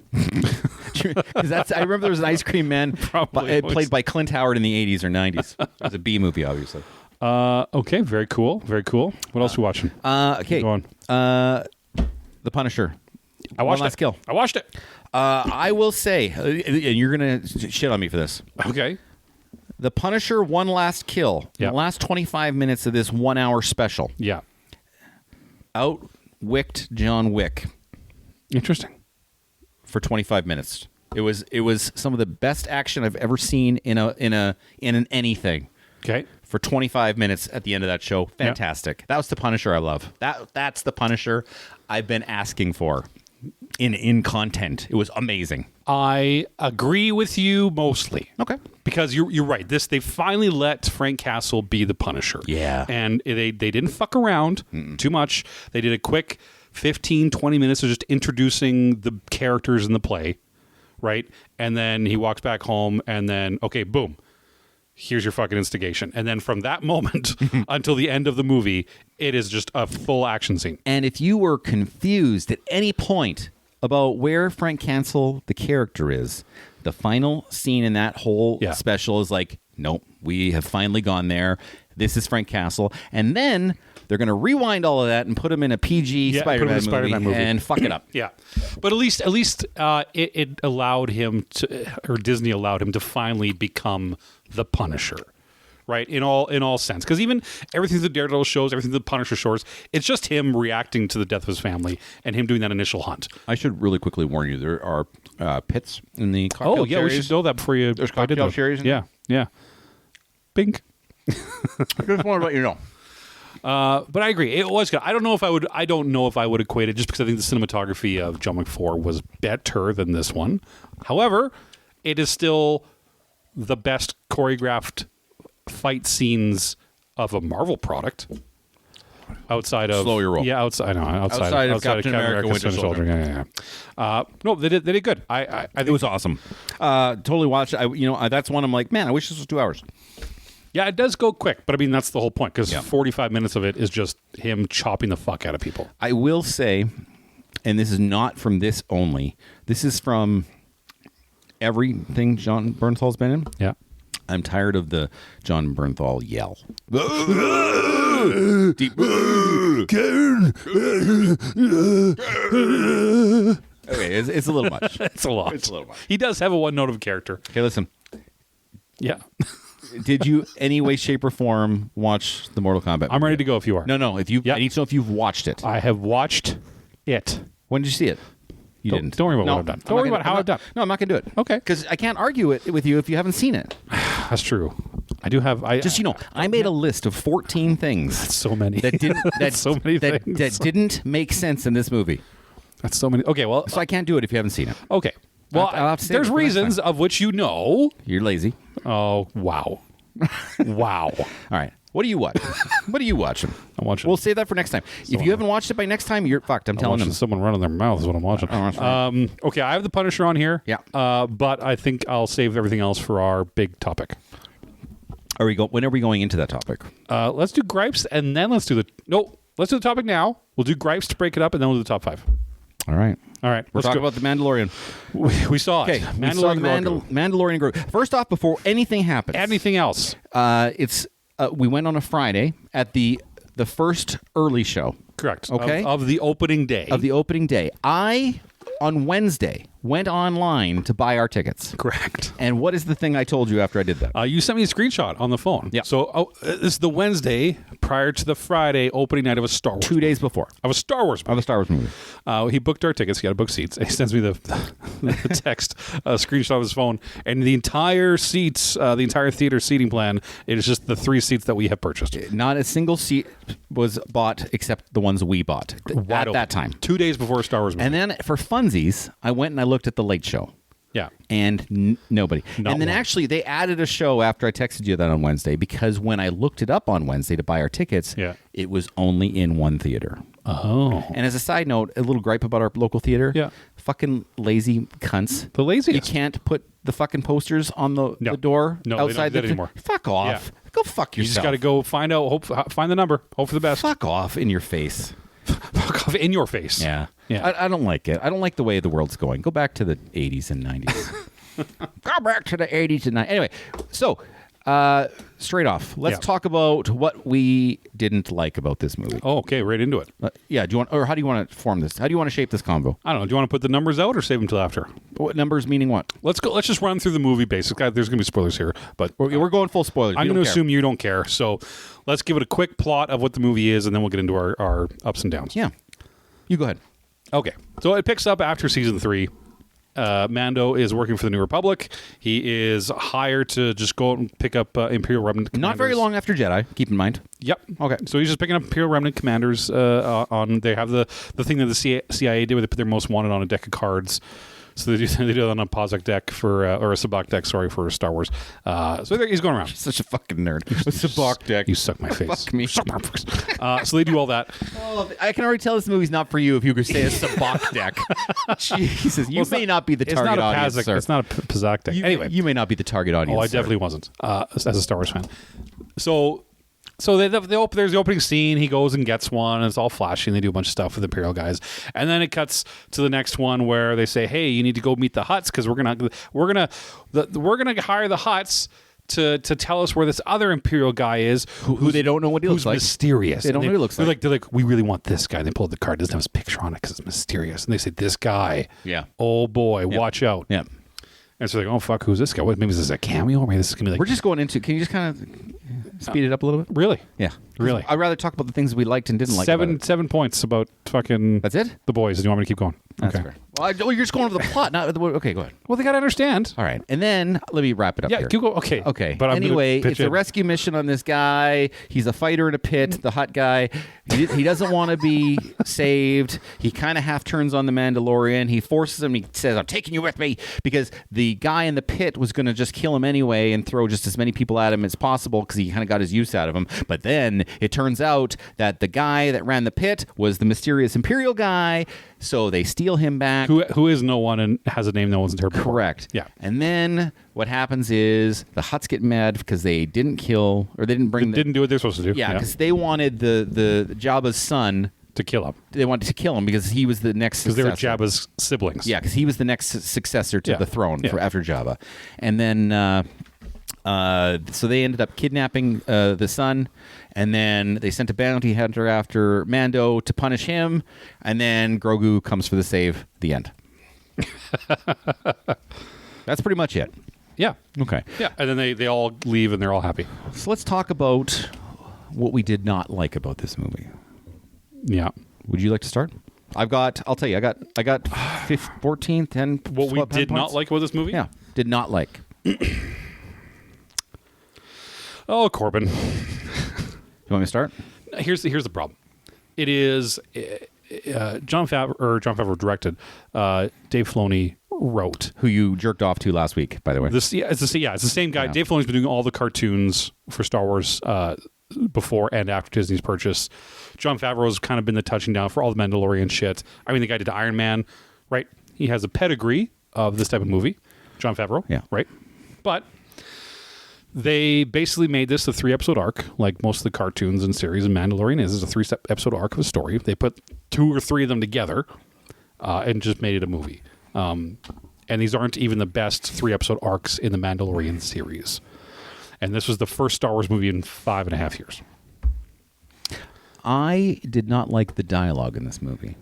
Because I remember there was an ice cream man played by Clint Howard in the 80s or 90s. It was a B movie, obviously. Okay, very cool. Very cool. What else are we watching? Okay. Go on. The Punisher. I watched Last Kill. I watched it. I will say, and you're going to shit on me for this. Okay. The Punisher, One Last Kill. Yep. The last 25 minutes of this 1 hour special. Yeah. Outwicked John Wick. Interesting. For 25 minutes. It was some of the best action I've ever seen in an anything. Okay. For 25 minutes at the end of that show. Fantastic. Yep. That was the Punisher I love. That's the Punisher I've been asking for in content. It was amazing. I agree with you mostly. Okay. Because you're right. They finally let Frank Castle be the Punisher. Yeah. And they didn't fuck around too much. They did a quick 15, 20 minutes of just introducing the characters in the play, right? And then he walks back home and then, okay, boom. Here's your fucking instigation. And then from that moment until the end of the movie, it is just a full action scene. And if you were confused at any point about where Frank Castle, the character, is, the final scene in that whole special is like, nope, we have finally gone there. This is Frank Castle. And then they're going to rewind all of that and put him in a PG Spider-Man movie and fuck it up. Yeah. But at least it allowed him to, or Disney allowed him to finally become the Punisher, right? In all sense. Because even everything the Daredevil shows, everything the Punisher shows, it's just him reacting to the death of his family and him doing that initial hunt. I should really quickly warn you, there are pits in the cocktail cherries. We should know that before you... There's cocktail cherries in Yeah. Bink. Just wanted to let you know. But I agree, it was good. I don't know if I would equate it, just because I think the cinematography of John Wick 4 was better than this one. However, it is still the best choreographed fight scenes of a Marvel product. Outside of Slow your roll. Yeah, outside of Captain America, Winter Soldier. Yeah. No, they did good. I think it was awesome. Totally watched. That's one I'm like, man, I wish this was 2 hours. Yeah, it does go quick, but I mean that's the whole point, because 45 minutes of it is just him chopping the fuck out of people. I will say, and this is not from this only. This is from everything John Bernthal's been in. Yeah. I'm tired of the John Bernthal yell. Deep. Okay, it's a little much. It's a lot. It's a little much. He does have a one note of character. Okay, listen. Yeah. Did you, any way, shape, or form, watch the Mortal Kombat? I'm ready to go if you are. No. If you, I need to know if you've watched it. I have watched it. When did you see it? You didn't. Don't worry about what I've done. Don't worry about how I've done. No, I'm not going to do it. Okay. Because I can't argue it with you if you haven't seen it. That's true. I do have. I made a list of 14 things. That's so many. That didn't. That's so many things. That didn't make sense in this movie. That's so many. Okay, well, so I can't do it if you haven't seen it. Okay. Well, I'll have to there's reasons of which you know. You're lazy. Oh, wow. Wow. All right. What do you watch? What are you watching? I'm watching. We'll save that for next time. If you haven't watched it by next time, you're fucked. I'm telling them. Someone running their mouth is what I'm watching. Okay, I have the Punisher on here. Yeah. But I think I'll save everything else for our big topic. When are we going into that topic? Let's do gripes, and then let's do the topic now. We'll do gripes to break it up, and then we'll do the top 5. All right. Let's talk about the Mandalorian. We saw it. Okay. We saw the Mandalorian group. First off, before anything happens. Anything else? We went on a Friday at the first early show. Correct. Okay. Of the opening day. I, on Wednesday, went online to buy our tickets. Correct. And what is the thing I told you after I did that? You sent me a screenshot on the phone. Yeah. So this is the Wednesday prior to the Friday opening night of a Star Wars 2 days before. Of a Star Wars movie. He booked our tickets. He got to book seats. And he sends me the text, a screenshot of his phone. And the entire theater seating plan, it is just the 3 seats that we have purchased. Not a single seat was bought except the ones we bought at that time. 2 days before a Star Wars movie. And then for funsies, I went and I looked at the Late Show. Yeah. And nobody. And then actually they added a show after I texted you that on Wednesday, because when I looked it up on Wednesday to buy our tickets, it was only in one theater. Oh. And as a side note, a little gripe about our local theater. Yeah. Fucking lazy cunts. The laziest. You can't put the fucking posters on the door outside they don't do that anymore. Fuck off. Yeah. Go fuck yourself. You just got to go find the number. Hope for the best. Fuck off in your face. Fuck off in your face. Yeah. I don't like it. I don't like the way the world's going. Go back to the 80s and 90s. Go back to the 80s and 90s. Anyway, so straight off, let's talk about what we didn't like about this movie. Oh, okay, right into it. Do you want, or how do you want to form this? How do you want to shape this convo? I don't know. Do you want to put the numbers out or save them till after? What numbers meaning what? Let's go. Let's just run through the movie basically. There's going to be spoilers here, but we're going full spoilers. I'm going to assume you don't care. So let's give it a quick plot of what the movie is, and then we'll get into our ups and downs. Yeah. You go ahead. Okay. So it picks up after season 3. Mando is working for the New Republic. He is hired to just go out and pick up Imperial Remnant commanders. Not very long after Jedi, keep in mind. Yep. Okay. So he's just picking up Imperial Remnant commanders. They have the thing that the CIA did where they put their most wanted on a deck of cards. So they do it on a Pazak deck or a Sabak deck, for Star Wars. So he's going around. You're such a fucking nerd. A Sabak deck. You suck my face. Fuck me. Suck my face. So they do all that. Oh, I can already tell this movie's not for you if you could say a Sabak deck. Jesus, you may not be the target audience, sir. It's not a Pazak deck. Anyway. You may not be the target audience, I definitely wasn't, as a Star Wars fan. So there's the opening scene. He goes and gets one, and it's all flashy, and they do a bunch of stuff with Imperial guys. And then it cuts to the next one where they say, "Hey, you need to go meet the Hutts because we're gonna hire the Hutts to tell us where this other Imperial guy is, who they don't know what he looks like. Who's mysterious. They don't know what he looks like. They're like, we really want this guy. And they pull up the card. It doesn't have his picture on it because it's mysterious. And they say, this guy. Yeah. Oh boy, watch out. Yeah. And so they're like, oh fuck, who's this guy? Maybe this is a cameo. Maybe this is gonna be like. We're just going into. Can you just kind of speed it up a little bit? Really? Yeah. Really? I'd rather talk about the things we liked and didn't like. 7 points about fucking. That's it. The boys. Do you want me to keep going? That's okay. fair. You're just going over the plot. Okay, go ahead. Well, they got to understand. All right. And then let me wrap it up here. You go. Okay. Okay. But anyway, it's a rescue mission on this guy. He's a fighter in a pit, the hot guy. He doesn't want to be saved. He kind of half turns on the Mandalorian. He forces him. He says, I'm taking you with me, because the guy in the pit was going to just kill him anyway and throw just as many people at him as possible because he kind of got his use out of him. But then it turns out that the guy that ran the pit was the mysterious Imperial guy. So they steal him back. Who is no one and has a name no one's interpreted. Correct. Yeah. And then what happens is the Hutts get mad because they didn't kill, or they didn't bring. Didn't do what they're supposed to do. Yeah, because they wanted the Jabba's son to kill him. They wanted to kill him because he was the next successor. Because they were Jabba's siblings. Yeah, because he was the next successor to the throne after Jabba. And then, so they ended up kidnapping the son, and then they sent a bounty hunter after Mando to punish him, and then Grogu comes for the save. The end. That's pretty much it. Yeah. Okay. Yeah, and then they all leave and they're all happy. So let's talk about what we did not like about this movie. Yeah. Would you like to start? I'll tell you, I got 14, 10. What we did not like about this movie? Yeah. Did not like. Oh, Corbyn. You want me to start? Here's the problem. It is Jon Favreau directed. Dave Filoni wrote. Who you jerked off to last week, by the way. It's the same guy. Yeah. Dave Filoni's been doing all the cartoons for Star Wars before and after Disney's purchase. Jon Favreau's kind of been the touching down for all the Mandalorian shit. I mean, the guy did Iron Man, right? He has a pedigree of this type of movie. Jon Favreau, yeah, right? But they basically made this a 3-episode arc, like most of the cartoons and series in Mandalorian is. It's a 3-episode arc of a story. They put 2 or 3 of them together and just made it a movie. And these aren't even the best 3-episode arcs in the Mandalorian series. And this was the first Star Wars movie in 5.5 years. I did not like the dialogue in this movie.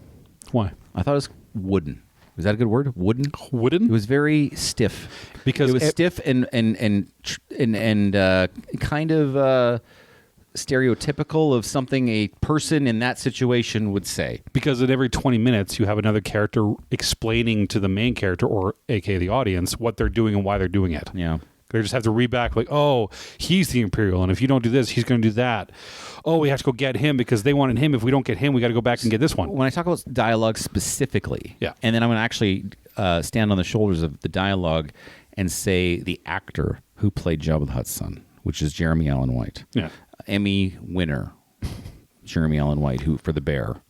Why? I thought it was wooden. Was that a good word? Wooden? Wooden? It was very stiff. Because it was stiff and kind of stereotypical of something a person in that situation would say. Because at every 20 minutes, you have another character explaining to the main character, or aka the audience, what they're doing and why they're doing it. Yeah. They just have to read back like, oh, he's the Imperial, and if you don't do this, he's going to do that. Oh, we have to go get him because they wanted him. If we don't get him, we got to go back and get this one. When I talk about dialogue specifically, yeah, and then I'm going to actually stand on the shoulders of the dialogue and say the actor who played Jabba the Hutt's son, which is Jeremy Allen White. Yeah. Emmy winner, Jeremy Allen White, who for The Bear.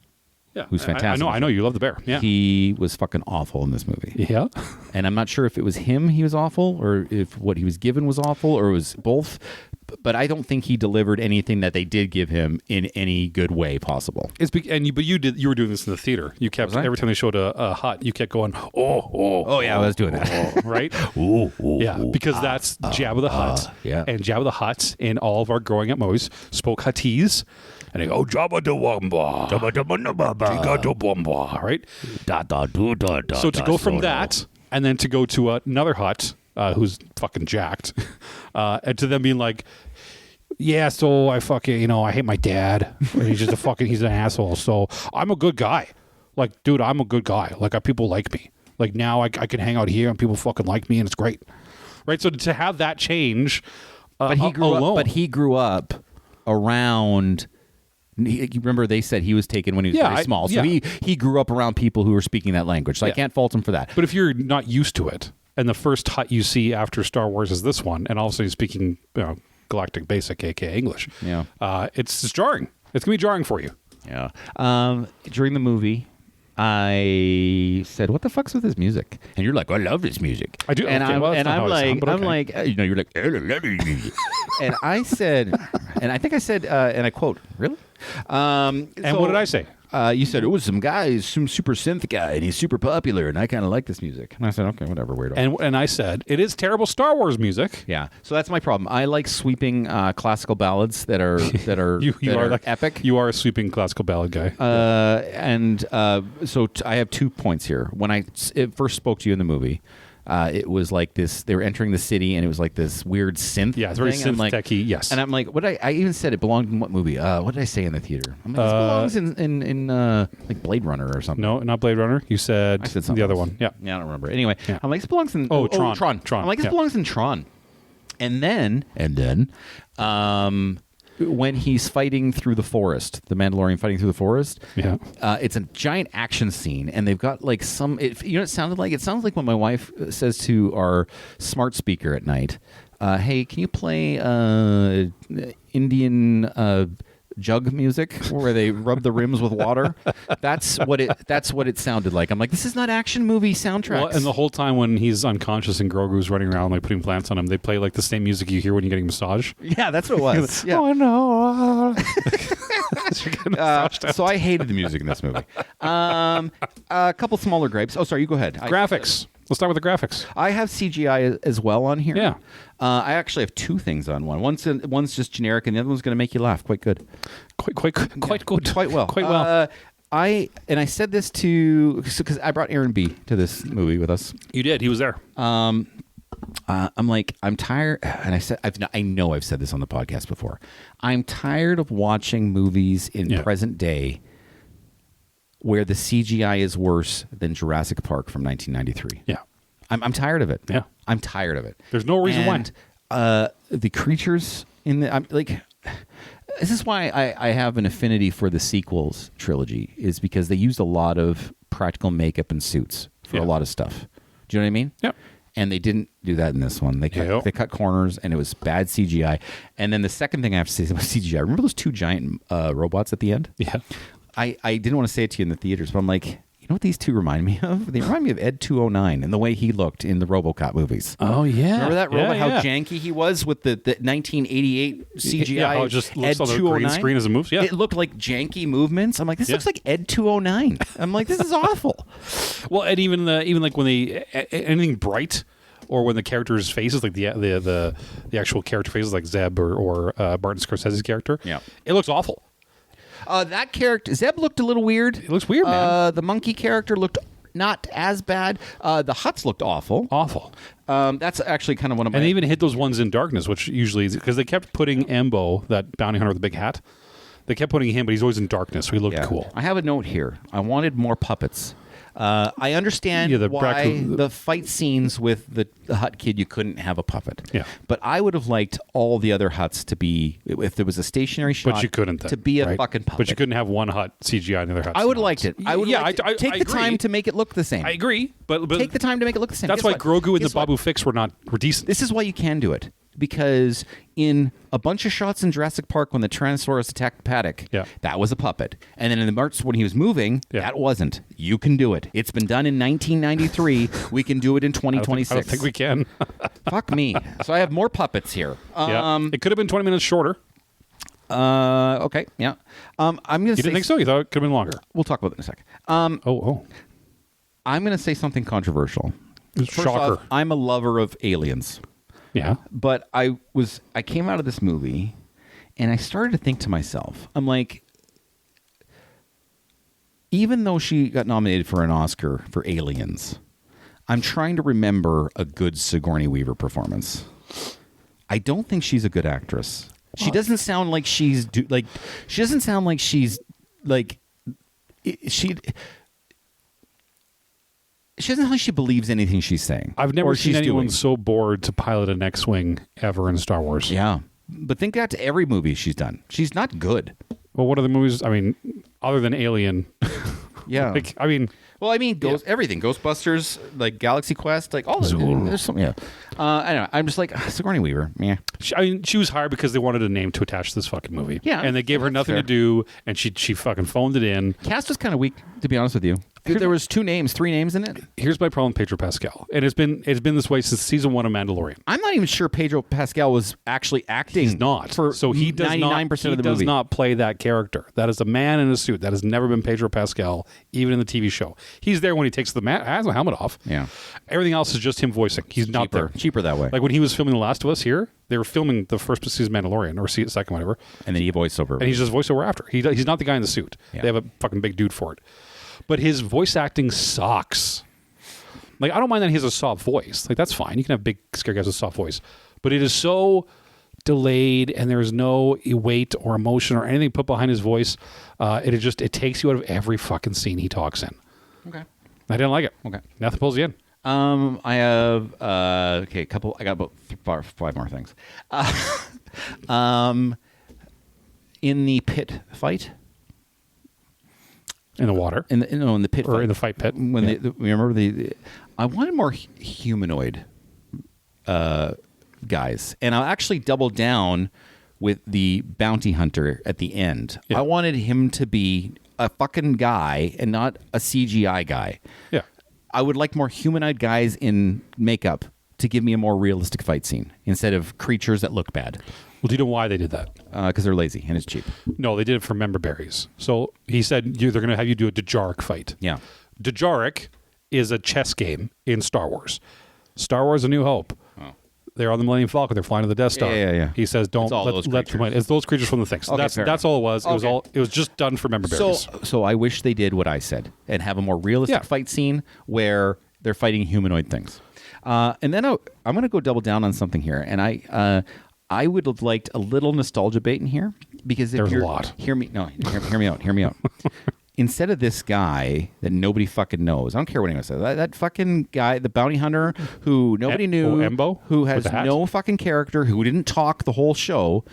Yeah, who's fantastic. I know you love The Bear. Yeah. He was fucking awful in this movie. Yeah. And I'm not sure if it was him he was awful, or if what he was given was awful, or it was both. But I don't think he delivered anything that they did give him in any good way possible. But you were doing this in the theater. You kept every time they showed a hut, you kept going, oh yeah, I was doing that, right? Yeah, because that's Jabba the Hutt. Yeah, and Jabba the Hutt in all of our growing up movies spoke Huttese. And they go, Jabba da Wamba, Jabba da Tiga da Wamba, right? So to go from that, and then to go to another Hutt who's fucking jacked, and to them being like, yeah, so I fucking, I hate my dad. He's just he's an asshole. So I'm a good guy. Like, dude, I'm a good guy. Like, people like me. Like, now I can hang out here and people fucking like me and it's great. Right? So to have that change but he grew up around... You remember they said he was taken when he was very small. So he grew up around people who were speaking that language. So I can't fault him for that. But if you're not used to it, and the first Hutt you see after Star Wars is this one, and also he's speaking Galactic Basic, aka English, it's jarring. It's going to be jarring for you. Yeah. During the movie, I said, "What the fuck's with this music?" And you're like, "I love this music." I do. And okay, I'm like, you're like, "I love this music." And I said, and I think I said, and I quote, "Really?" And what did I say? You said it was some super synth guy, and he's super popular, and I kind of like this music. And I said, okay, whatever, weirdo. And I said, it is terrible Star Wars music. Yeah, so that's my problem. I like sweeping classical ballads that are epic. You are a sweeping classical ballad guy. So I have 2 points here. When I first spoke to you in the movie, it was like this. They were entering the city, and it was like this weird synth. Yeah, it's very thing. synth techy. Yes, and I'm like, what? I even said it belonged in what movie? What did I say in the theater? I'm like, this belongs in like Blade Runner or something. No, not Blade Runner. You said, I said the other one. Yeah, I don't remember. Anyway, I'm like, this belongs in Tron. I'm like, this belongs in Tron. And then, when he's fighting through the forest, the Mandalorian fighting through the forest, it's a giant action scene, and they've got like some. It sounded like? It sounds like when my wife says to our smart speaker at night, "Hey, can you play Indian?" Jug music where they rub the rims with water. That's what it sounded like. I'm like, this is not action movie soundtracks. Well, and the whole time when he's unconscious and Grogu's running around like putting plants on him, they play like the same music you hear when you're getting a massage. Yeah, that's what it was. Yeah. Oh no. So I hated the music in this movie. A couple smaller gripes. Oh, sorry, you go ahead. Graphics. Let's start with the graphics. I have CGI as well on here. Yeah. I actually have two things on one. One's just generic, and the other one's going to make you laugh. Quite good. Quite good. Quite well. Quite well. I said this because I brought Aaron B to this movie with us. You did. He was there. I'm like, I'm tired, and I know I've said this on the podcast before. I'm tired of watching movies in present day where the CGI is worse than Jurassic Park from 1993. Yeah. I'm tired of it. Yeah. I'm tired of it. There's no reason why. The creatures in the... I'm like... This is why I have an affinity for the sequels trilogy, is because they used a lot of practical makeup and suits for a lot of stuff. Do you know what I mean? Yep. And they didn't do that in this one. They cut corners, and it was bad CGI. And then the second thing I have to say about CGI, remember those two giant robots at the end? Yeah. I didn't want to say it to you in the theaters, but I'm like, you know what these two remind me of? They remind me of Ed 209 and the way he looked in the RoboCop movies. Oh, yeah. Remember that robot, how janky he was with the 1988 CGI Yeah, how it just looks Ed on the 209? green screen as it moves. Yeah. It looked like janky movements. I'm like, this looks like Ed 209. I'm like, this is awful. Well, and even like when anything bright, or when the characters' faces, like the actual character faces, like Zeb or Martin Scorsese's character, it looks awful. That character, Zeb, looked a little weird. It looks weird, man. The monkey character looked not as bad. The Hutts looked awful. Awful. That's actually kind of one of my... And they even hit those ones in darkness, which usually is... Because they kept putting Embo, that bounty hunter with the big hat, they kept putting him, but he's always in darkness, so he looked cool. I have a note here. I wanted more puppets. I understand why the fight scenes with the Hutt kid, you couldn't have a puppet. Yeah. But I would have liked all the other Hutts to be, if there was a stationary shot, but you couldn't to be a fucking puppet. But you couldn't have one Hutt CGI and the other Hutts. I would have liked it. I would take the time to make it look the same. I agree. But take the time to make it look the same. That's why Grogu and the Babu Fix were decent. This is why you can do it. Because in a bunch of shots in Jurassic Park when the Tyrannosaurus attacked the paddock, that was a puppet. And then in the march when he was moving, that wasn't. You can do it. It's been done in 1993. We can do it in 2026. I don't think we can. Fuck me. So I have more puppets here. It could have been 20 minutes shorter. Okay, yeah. I'm gonna. You didn't think so? You thought it could have been longer? We'll talk about it in a sec. I'm going to say something controversial. Shocker. Off, I'm a lover of aliens. Yeah. But I came out of this movie and I started to think to myself, I'm like, even though she got nominated for an Oscar for Aliens, I'm trying to remember a good Sigourney Weaver performance. I don't think she's a good actress. She doesn't sound like she doesn't sound like she's like she doesn't sound like she believes anything she's saying. I've never seen anyone so bored to pilot an X-Wing ever in Star Wars. Yeah. But think that to every movie she's done. She's not good. Well, what are the movies? I mean, other than Alien. Yeah. Everything. Ghostbusters, like Galaxy Quest, like all of there's something. Yeah. I don't know. I'm just like, Sigourney Weaver. Yeah. She was hired because they wanted a name to attach to this fucking movie. Yeah. And they gave her nothing to do, and she fucking phoned it in. Cast was kind of weak, to be honest with you. There was 3 names in it. Here's my problem with Pedro Pascal. And it's been this way since season 1 of Mandalorian. I'm not even sure Pedro Pascal was actually acting. He's not. So he does 99% of the movie. He does not play that character. That is a man in a suit. That has never been Pedro Pascal, even in the TV show. He's there when he takes the helmet off. Yeah. Everything else is just him voicing. He's not there. Cheaper that way. Like when he was filming The Last of Us here, they were filming the first season of Mandalorian, or second, whatever. And then he voiceover. And he's just voiceover after. He's not the guy in the suit. Yeah. They have a fucking big dude for it. But his voice acting sucks. Like, I don't mind that he has a soft voice. Like, that's fine. You can have big, scary guys with a soft voice. But it is so delayed, and there's no weight or emotion or anything put behind his voice. It takes you out of every fucking scene he talks in. Okay. I didn't like it. Okay. Nothing pulls you in. I have a couple. I got about five more things. In the pit fight, in the water, in the pit or fight. in the fight pit. When remember I wanted more humanoid guys, and I'll actually double down with the bounty hunter at the end. Yeah. I wanted him to be a fucking guy and not a CGI guy. Yeah. I would like more humanoid guys in makeup to give me a more realistic fight scene instead of creatures that look bad. Well, do you know why they did that? Because they're lazy and it's cheap. No, they did it for member berries. So he said they're going to have you do a Dajaric fight. Yeah. Dajaric is a chess game in Star Wars. Star Wars: A New Hope. Oh. They're on the Millennium Falcon. They're flying to the Death Star. Yeah. He says, "Don't let them win." It's those creatures from the things. Okay, that's all it was. Okay. It was just done for member berries. So I wish they did what I said and have a more realistic fight scene where they're fighting humanoid things. And then I'm going to go double down on something here, and I would have liked a little nostalgia bait in here because if there's you're, a lot. Hear me out. Hear me out. Instead of this guy that nobody fucking knows, I don't care what anyone says. That fucking guy, the bounty hunter who nobody knew, Embo? who has no fucking character, who didn't talk the whole show.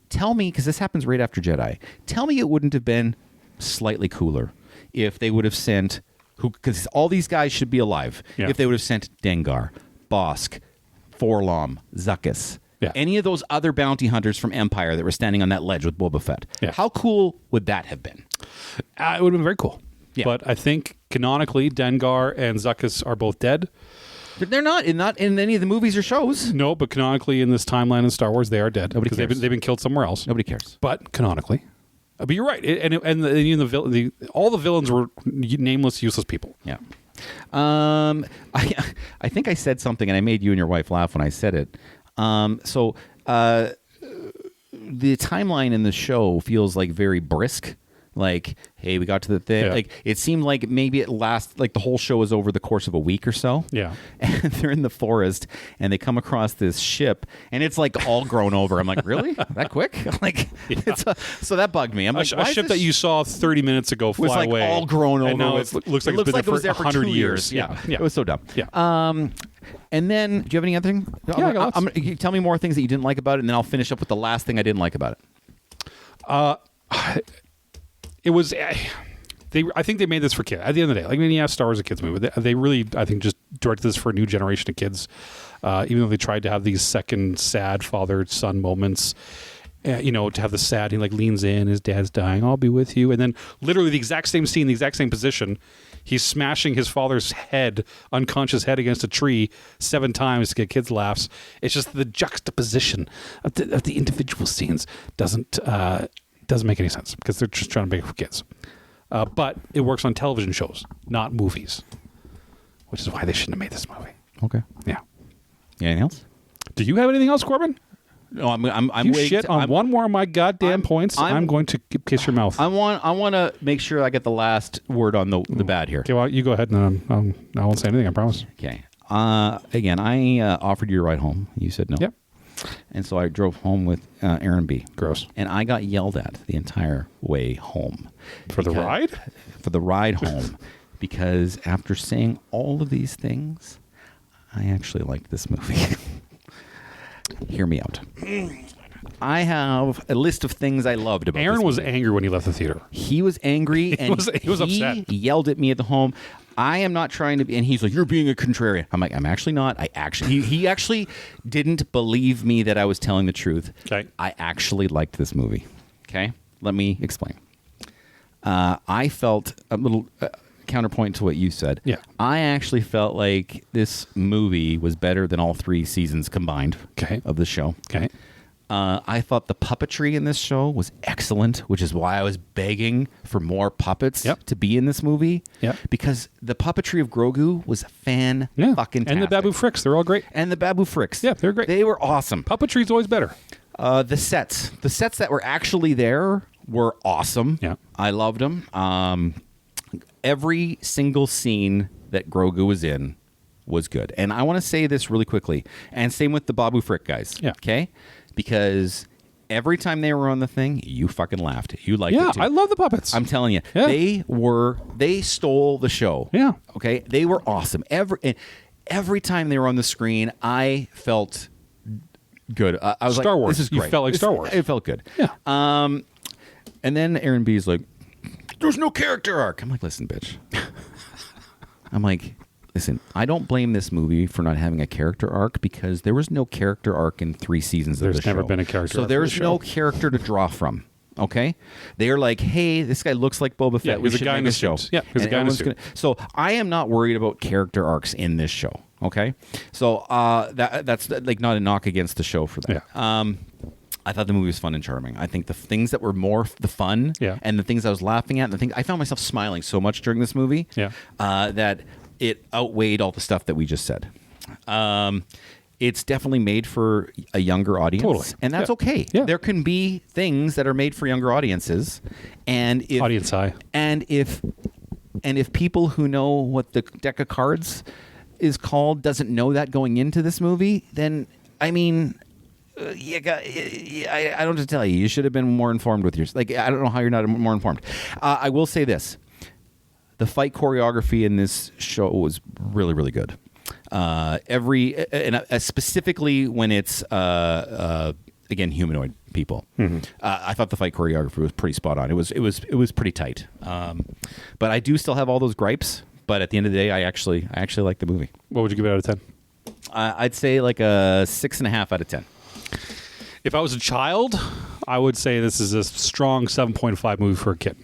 Tell me, because this happens right after Jedi. Tell me it wouldn't have been slightly cooler if they would have sent because all these guys should be alive. Yeah. If they would have sent Dengar, Bosk, Forlom, Zuckuss. Yeah. Any of those other bounty hunters from Empire that were standing on that ledge with Boba Fett. Yeah. How cool would that have been? It would have been very cool. Yeah. But I think canonically, Dengar and Zuckuss are both dead. They're not in any of the movies or shows. No, but canonically in this timeline in Star Wars, they are dead. Nobody because cares. they've been killed somewhere else. Nobody cares. But canonically. But you're right. All the villains were nameless, useless people. Yeah. I think I said something, and I made you and your wife laugh when I said it. So the timeline in the show feels like very brisk. Like, hey, we got to the thing. Yeah. Like, it seemed like maybe it lasts, like the whole show is over the course of a week or so. Yeah. And they're in the forest, and they come across this ship, and it's like all grown over. I'm like, really? That quick? Like, so that bugged me. I'm like, a ship that you saw 30 minutes ago was fly like away. all grown over. And now it looks like it's been it was there for 100 2 years. Yeah. It was so dumb. Yeah. And then, do you have any other thing? Yeah, I got lots. Tell me more things that you didn't like about it, and then I'll finish up with the last thing I didn't like about it. It was. I think they made this for kids. At the end of the day, like, I mean, yeah, Star Wars is a kids movie, but they really, I think, just directed this for a new generation of kids. Even though they tried to have these second sad father-son moments, to have the sad, he like leans in, his dad's dying, I'll be with you, and then literally the exact same scene, the exact same position, he's smashing his father's unconscious head against a tree 7 times to get kids' laughs. It's just the juxtaposition of the individual scenes doesn't make any sense because they're just trying to make it for kids. But it works on television shows, not movies, which is why they shouldn't have made this movie. Okay. Yeah. Anything else? Do you have anything else, Corbin? No, I'm You waiting. shit on one more of my goddamn points. I'm going to kiss your mouth. I want to make sure I get the last word on the bad here. Okay, well, you go ahead and I won't say anything, I promise. Okay. Again, I offered you a ride home. You said no. Yep. And so I drove home with Aaron B. Gross. And I got yelled at the entire way home. For the ride? For the ride home. Because after saying all of these things, I actually liked this movie. Hear me out. I have a list of things I loved about Aaron this was movie. angry when he left the theater. He was angry and he was upset. He yelled at me at the home. I am not trying to be, and he's like, you're being a contrarian. I'm like, I'm actually not. He actually didn't believe me that I was telling the truth. Okay. I actually liked this movie. Okay. Let me explain. I felt a little counterpoint to what you said. Yeah. I actually felt like this movie was better than all 3 seasons combined of the show. Okay. I thought the puppetry in this show was excellent, which is why I was begging for more puppets to be in this movie. Yep. Because the puppetry of Grogu was fucking And the Babu Fricks, they're all great. And the Babu Fricks. Yeah, they're great. They were awesome. Puppetry's always better. The sets that were actually there were awesome. Yeah. I loved them. Every single scene that Grogu was in was good. And I want to say this really quickly. And same with the Babu Frick guys. Yeah. Okay? Because every time they were on the thing, you fucking laughed. You liked it too. I love the puppets. I'm telling you. Yeah. They stole the show. Yeah. Okay? They were awesome. Every time they were on the screen, I felt good. I was Star like, Wars. This is great. You felt like Star Wars. It felt good. Yeah. And then Aaron B is like, there's no character arc. I'm like, listen, bitch. I'm like, listen, I don't blame this movie for not having a character arc because there was no character arc in 3 seasons of the show. There's never been a character arc. So there's no character to draw from. Okay? They're like, hey, this guy looks like Boba Fett. Yeah, we he's a should guy make in the a show. suit. Yeah, he's a guy in a suit. So I am not worried about character arcs in this show. Okay? So that's like not a knock against the show for that. Yeah. I thought the movie was fun and charming. I think the things that were more the fun and the things I was laughing at, and the things I found myself smiling so much during this movie that it outweighed all the stuff that we just said. It's definitely made for a younger audience, totally. And that's okay. Yeah. There can be things that are made for younger audiences, and if audience eye, and if people who know what the deck of cards is called doesn't know that going into this movie, then I mean. I don't have to tell you. You should have been more informed with yours. Like, I don't know how you're not more informed. I will say this. The fight choreography in this show was really, really good. Specifically when it's, again, humanoid people. Mm-hmm. I thought the fight choreography was pretty spot on. It was pretty tight. But I do still have all those gripes. But at the end of the day, I actually like the movie. What would you give it out of 10? I'd say like a 6.5 out of 10. If I was a child, I would say this is a strong 7.5 movie for a kid.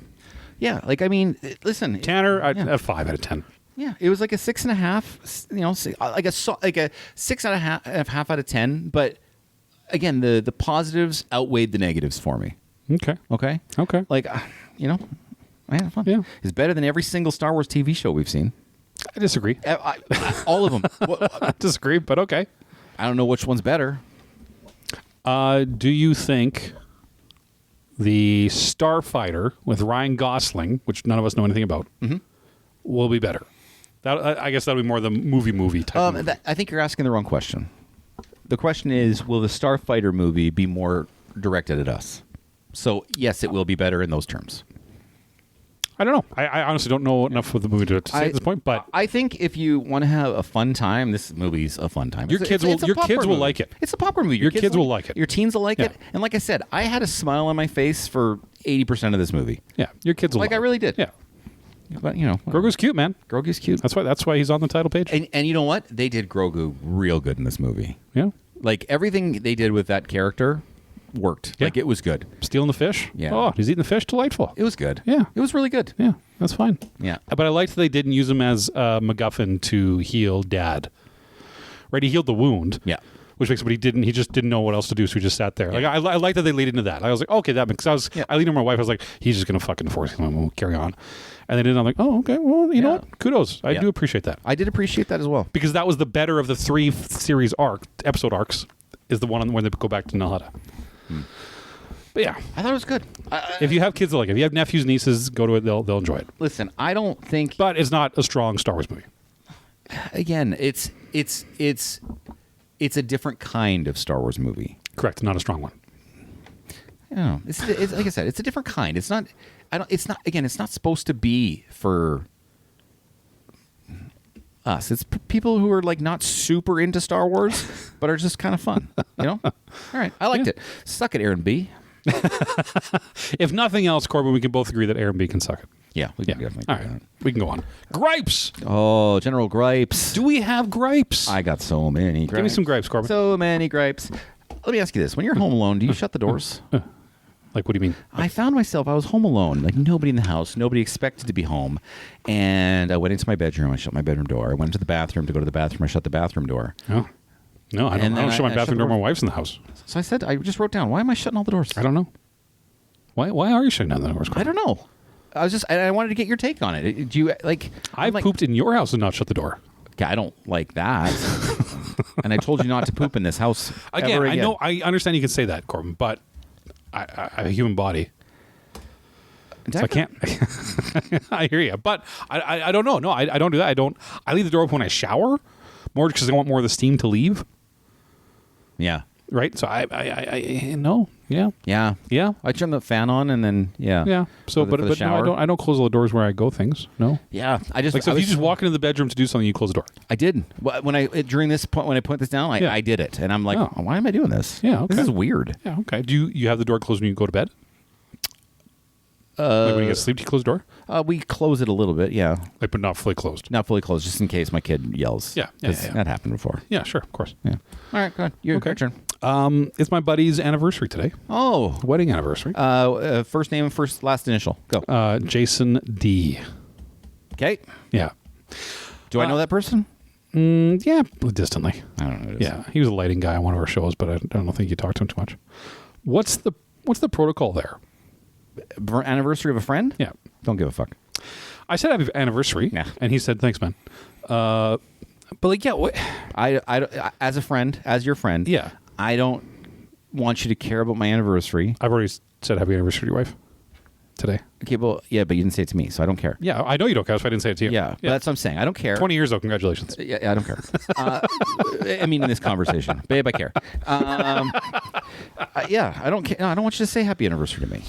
Yeah, like I mean, listen, Tanner, a 5 out of 10. Yeah, it was like a 6.5. You know, like a 6.5 out of 10. But again, the positives outweighed the negatives for me. Okay. Like, you know, I had fun. Yeah, it's better than every single Star Wars TV show we've seen. I disagree. All of them. I disagree, but okay. I don't know which one's better. Do you think the Starfighter with Ryan Gosling, which none of us know anything about, will be better? I guess that'll be more the movie type. Movie. I think you're asking the wrong question. The question is, will the Starfighter movie be more directed at us? So, yes, it will be better in those terms. I don't know. I honestly don't know enough of the movie to say at this point. But I think if you want to have a fun time, this movie's a fun time. Your kids will like it. It's a popcorn movie. Your kids will like it. Your teens will like it. And like I said, I had a smile on my face for 80% of this movie. Yeah, your kids will like it. I really did. Yeah. But, you know. Grogu's cute, man. Grogu's cute. That's why he's on the title page. And you know what? They did Grogu real good in this movie. Yeah. Like, everything they did with that character worked. Yeah. Like, it was good. Stealing the fish? Yeah. Oh, he's eating the fish? Delightful. It was good. Yeah. It was really good. Yeah, that's fine. Yeah. But I liked that they didn't use him as a MacGuffin to heal Dad. Right? He healed the wound. Yeah. Which makes, but he just didn't know what else to do, so he just sat there. Yeah. Like I like that they lead into that. I was like, okay, that makes sense. I leaned to my wife. I was like, he's just gonna fucking force him. We'll carry on. And they did. I'm like, oh, okay. Well, you know what? Kudos. I do appreciate that. I did appreciate that as well because that was the better of the 3 series episode arcs. Is the one where they go back to Nahada. But yeah, I thought it was good. If you have kids that like it, if you have nephews, nieces, go to it. They'll enjoy it. Listen, I don't think, but it's not a strong Star Wars movie. Again, it's a different kind of Star Wars movie. Correct, not a strong one. Yeah, it's like I said, it's a different kind. It's not. It's not. Again, it's not supposed to be for us. It's people who are like not super into Star Wars, but are just kind of fun. You know. All right, I liked it. Suck it, Aaron B. If nothing else, Corbin, we can both agree that Aaron B can suck it. Yeah, we can definitely. All right, we can go on. Gripes. Oh, General Gripes. Do we have gripes? I got so many gripes. Give me some gripes, Corbin. So many gripes. Let me ask you this: when you're home alone, do you shut the doors? Like, what do you mean? I found myself, I was home alone, like nobody in the house, nobody expected to be home. And I went into my bedroom, I shut my bedroom door. I went to the bathroom to go to the bathroom, I shut the bathroom door. Oh. No, I don't shut my bathroom door. My wife's in the house. So I said, I just wrote down, why am I shutting all the doors? I don't know. Why are you shutting down the doors? I don't know. I wanted to get your take on it. Do you, like... I've pooped in your house and not shut the door. Okay, I don't like that. And I told you not to poop in this house. Again, I know, I understand you can say that, Corbin, but I have a human body. So I can't. I hear you, but I don't know. No, I don't do that. I leave the door open when I shower. More because they want more of the steam to leave. Yeah. Right? So I no. Yeah. Yeah. Yeah. I turn the fan on and then, yeah. Yeah. So, For the but no, I don't close all the doors where I go things. No. Yeah. I just, Like, so if you just walk into the bedroom to do something, you close the door. I did. During this point, when I put this down, I did it. And I'm like, why am I doing this? Yeah. Okay. This is weird. Yeah. Okay. Do you have the door closed when you go to bed? Like when you get to sleep, do you close the door? We close it a little bit, yeah. Like, but not fully closed. Not fully closed, just in case my kid yells. Yeah. 'Cause that happened before. Yeah, sure, of course. Yeah. All right, go ahead. Your turn. It's my buddy's anniversary today. Oh. Wedding anniversary. First name, last initial. Go. Jason D. Okay. Yeah. Do I know that person? Yeah, distantly. I don't know who it is. Yeah, he was a lighting guy on one of our shows, but I don't think you talked to him too much. What's the protocol there? Anniversary of a friend? Yeah. Don't give a fuck. I said happy anniversary, and he said thanks, man. But like, yeah, what? I as a friend, as your friend, Yeah. I don't want you to care about my anniversary. I've already said happy anniversary to your wife today. Okay, well, yeah, but you didn't say it to me, so I don't care. Yeah, I know you don't care, so I didn't say it to you. Yeah, but that's what I'm saying. I don't care. 20 years though, congratulations. Yeah, I don't care. I mean, in this conversation, babe, I care. Yeah, I don't care. No, I don't want you to say happy anniversary to me.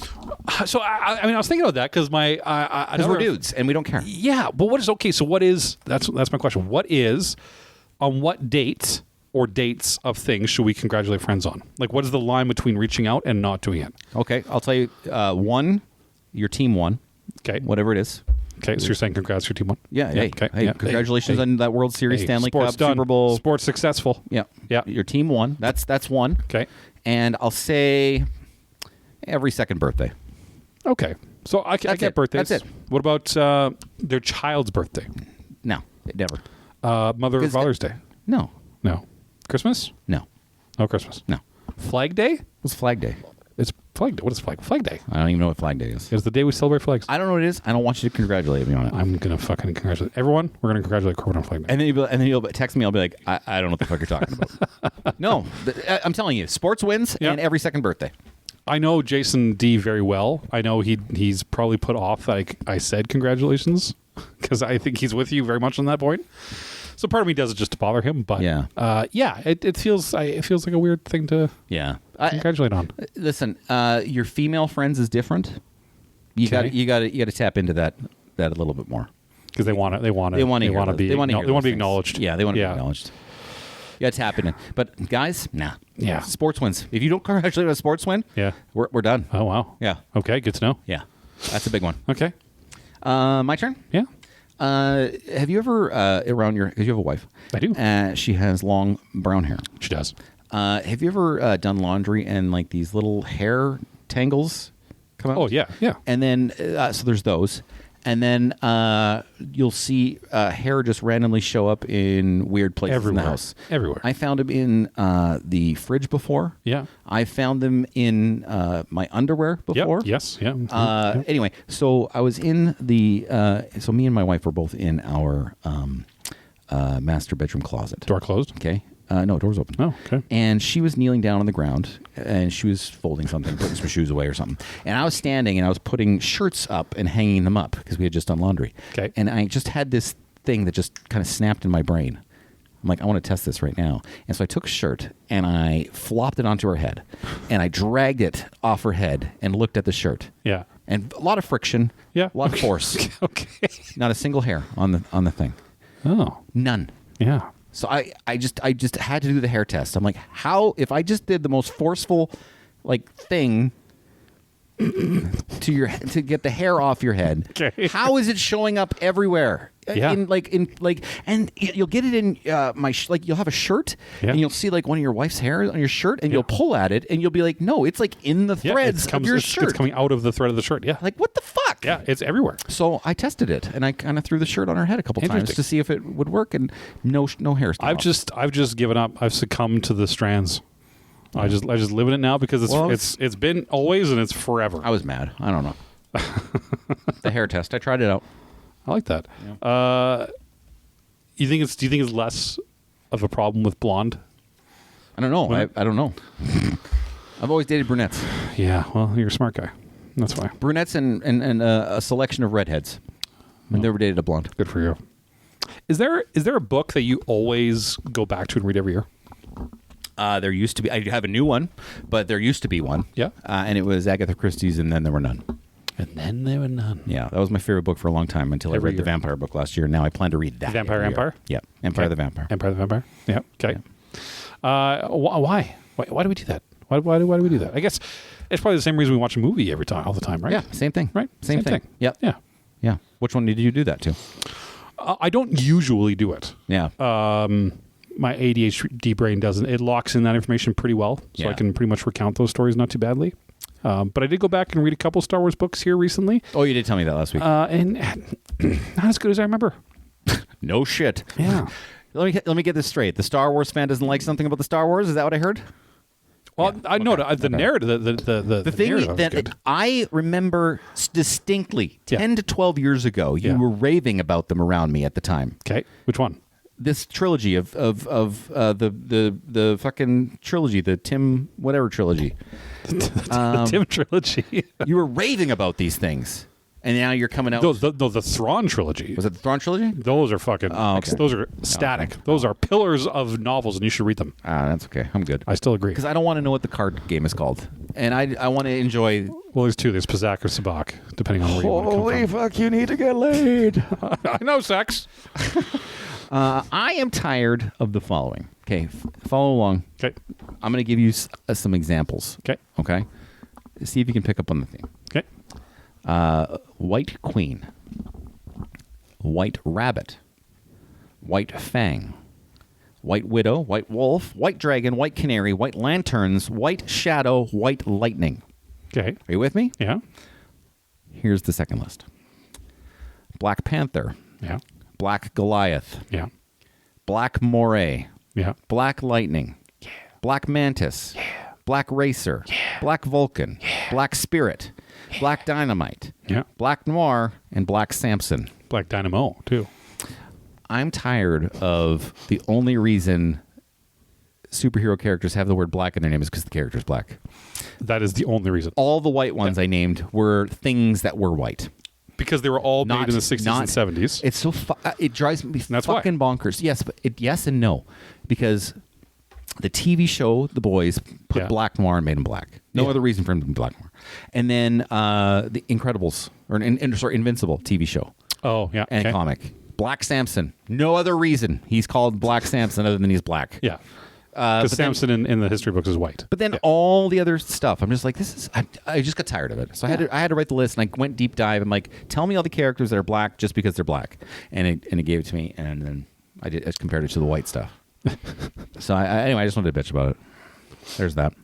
So I mean, I was thinking about that because Because we're dudes and we don't care. Yeah, but what is okay? So what is that's my question. What is on what dates or dates of things should we congratulate friends on? Like, what is the line between reaching out and not doing it? Okay, I'll tell you. One, your team won. Okay, whatever it is. Okay, so you're saying congrats to your team won? Yeah. Yeah, Hey, okay, hey, yeah. Congratulations on that World Series, Stanley Cup, sports done. Super Bowl. Sports successful. Yeah. Yeah. Your team won. That's one. Okay. And I'll say every second birthday. Okay. So I get it. birthdays. That's it. What about their child's birthday? No, never. Mother or Father's Day? No. No. Christmas? No. No Christmas. No. Flag Day? What's Flag Day? It's Flag Day. What is Flag Day? I don't even know what Flag Day is. It's the day we celebrate flags. I don't know what it is. I don't want you to congratulate me on it. I'm going to fucking congratulate everyone. We're going to congratulate Corbyn on Flag Day. And then you'll text me. I'll be like, I don't know what the fuck you're talking about. No, I'm telling you, sports wins and every second birthday. I know Jason D very well. I know he's probably put off that I said congratulations because I think he's with you very much on that point. So part of me does it just to bother him, but it feels like a weird thing to congratulate on. Listen, your female friends is different. You got to tap into that a little bit more because they want to be acknowledged. Yeah, they want to be acknowledged. You got to tap in it. But guys, nah. Yeah. Sports wins. If you don't congratulate on a sports win, we're done. Oh wow. Yeah. Okay, good to know. Yeah. That's a big one. Okay. My turn? Yeah. Have you ever because you have a wife? I do. She has long brown hair. She does. Have you ever done laundry and like these little hair tangles come out? Oh yeah, yeah. And then so there's those, and then you'll see hair just randomly show up in weird places in the house. Everywhere. I found them in the fridge before. Yeah. I found them in my underwear before. Yep. Yes. Yeah. Anyway, so I was in the. So me and my wife were both in our master bedroom closet. Door closed. Okay. No, door's open. Oh, okay. And she was kneeling down on the ground, and she was folding something, putting some shoes away or something. And I was standing, and I was putting shirts up and hanging them up because we had just done laundry. Okay. And I just had this thing that just kind of snapped in my brain. I'm like, I want to test this right now. And so I took a shirt, and I flopped it onto her head, and I dragged it off her head and looked at the shirt. Yeah. And a lot of friction. Yeah. A lot of force. Okay. Not a single hair on the thing. Oh. None. Yeah. So I just had to do the hair test. I'm like, how if I just did the most forceful like thing to get the hair off your head, okay. How is it showing up everywhere? Yeah. And you'll get it in you'll have a shirt and you'll see like one of your wife's hair on your shirt and you'll pull at it and you'll be like, no, it's like in the threads of your shirt. It's coming out of the thread of the shirt. Yeah. Like what the fuck? Yeah, it's everywhere. So I tested it and I kind of threw the shirt on her head a couple times to see if it would work and no hair. I've just given up. I've succumbed to the Strands. I just live in it now because it's been always and it's forever. I was mad. I don't know. The hair test. I tried it out. I like that. Yeah. Do you think it's less of a problem with blonde? I don't know. I don't know. I've always dated brunettes. Yeah. Well, you're a smart guy. That's why. Brunettes and a selection of redheads. I've never dated a blonde. Good for you. Is there a book that you always go back to and read every year? There used to be. I have a new one, but there used to be one. Yeah. And it was Agatha Christie's, and then there were none. And then there were none. Yeah, that was my favorite book for a long time until I read the vampire book last year. Now I plan to read that. Vampire Empire? Yeah, Empire of the Vampire. Empire of the Vampire? Yeah. Okay. Yeah. Why? Why do we do that? Why do we do that? I guess it's probably the same reason we watch a movie all the time, right? Yeah, same thing. Right? Same thing. Yep. Yeah. Yeah. Which one did you do that to? I don't usually do it. Yeah. My ADHD brain doesn't. It locks in that information pretty well, so I can pretty much recount those stories not too badly. But I did go back and read a couple Star Wars books here recently. Oh, you did tell me that last week. And not as good as I remember. No shit. Yeah. Let me get this straight. The Star Wars fan doesn't like something about the Star Wars? Is that what I heard? Well, I know the narrative. The thing narrative that good. I remember distinctly 10 to 12 years ago, you were raving about them around me at the time. Okay, which one? This trilogy of the fucking trilogy, the Tim whatever trilogy. The Tim trilogy. You were raving about these things, and now you're coming out. The Thrawn trilogy. Was it the Thrawn trilogy? Those are fucking. Oh, okay. Those are static. Those are pillars of novels, and you should read them. That's okay. I'm good. I still agree because I don't want to know what the card game is called, and I want to enjoy. Well, there's two. There's Pazak or Sabak, depending on where you want to come from. Holy fuck! You need to get laid. I know sex. I am tired of the following. Okay, follow along. Okay. I'm going to give you some examples. Okay. Okay. See if you can pick up on the theme. Okay. White Queen. White Rabbit. White Fang. White Widow. White Wolf. White Dragon. White Canary. White Lanterns. White Shadow. White Lightning. Okay. Are you with me? Yeah. Here's the second list. Black Panther. Yeah. Black Goliath. Yeah. Black Moray. Yeah. Black Lightning. Yeah. Black Mantis. Yeah. Black Racer. Yeah. Black Vulcan. Yeah. Black Spirit. Yeah. Black Dynamite. Yeah. Black Noir. And Black Samson. Black Dynamo, too. I'm tired of the only reason superhero characters have the word black in their name is because the character's black. That is the only reason. All the white ones I named were things that were white. Because they were all made in the 60s and 70s. It's so it drives me That's fucking bonkers. Yes, but yes and no, because the TV show The Boys put Black Noir and made him black. No other reason for him to be Black Noir. And then the Incredibles Invincible TV show. Oh yeah, and comic Black Samson. No other reason he's called Black Samson other than he's black. Yeah. Because Samson in the history books is white. But then all the other stuff, I'm just like, this is. I just got tired of it. So I had to write the list, and I went deep dive. I'm like, tell me all the characters that are black just because they're black, and it gave it to me, and then I just compared it to the white stuff. So anyway, I just wanted to bitch about it. There's that.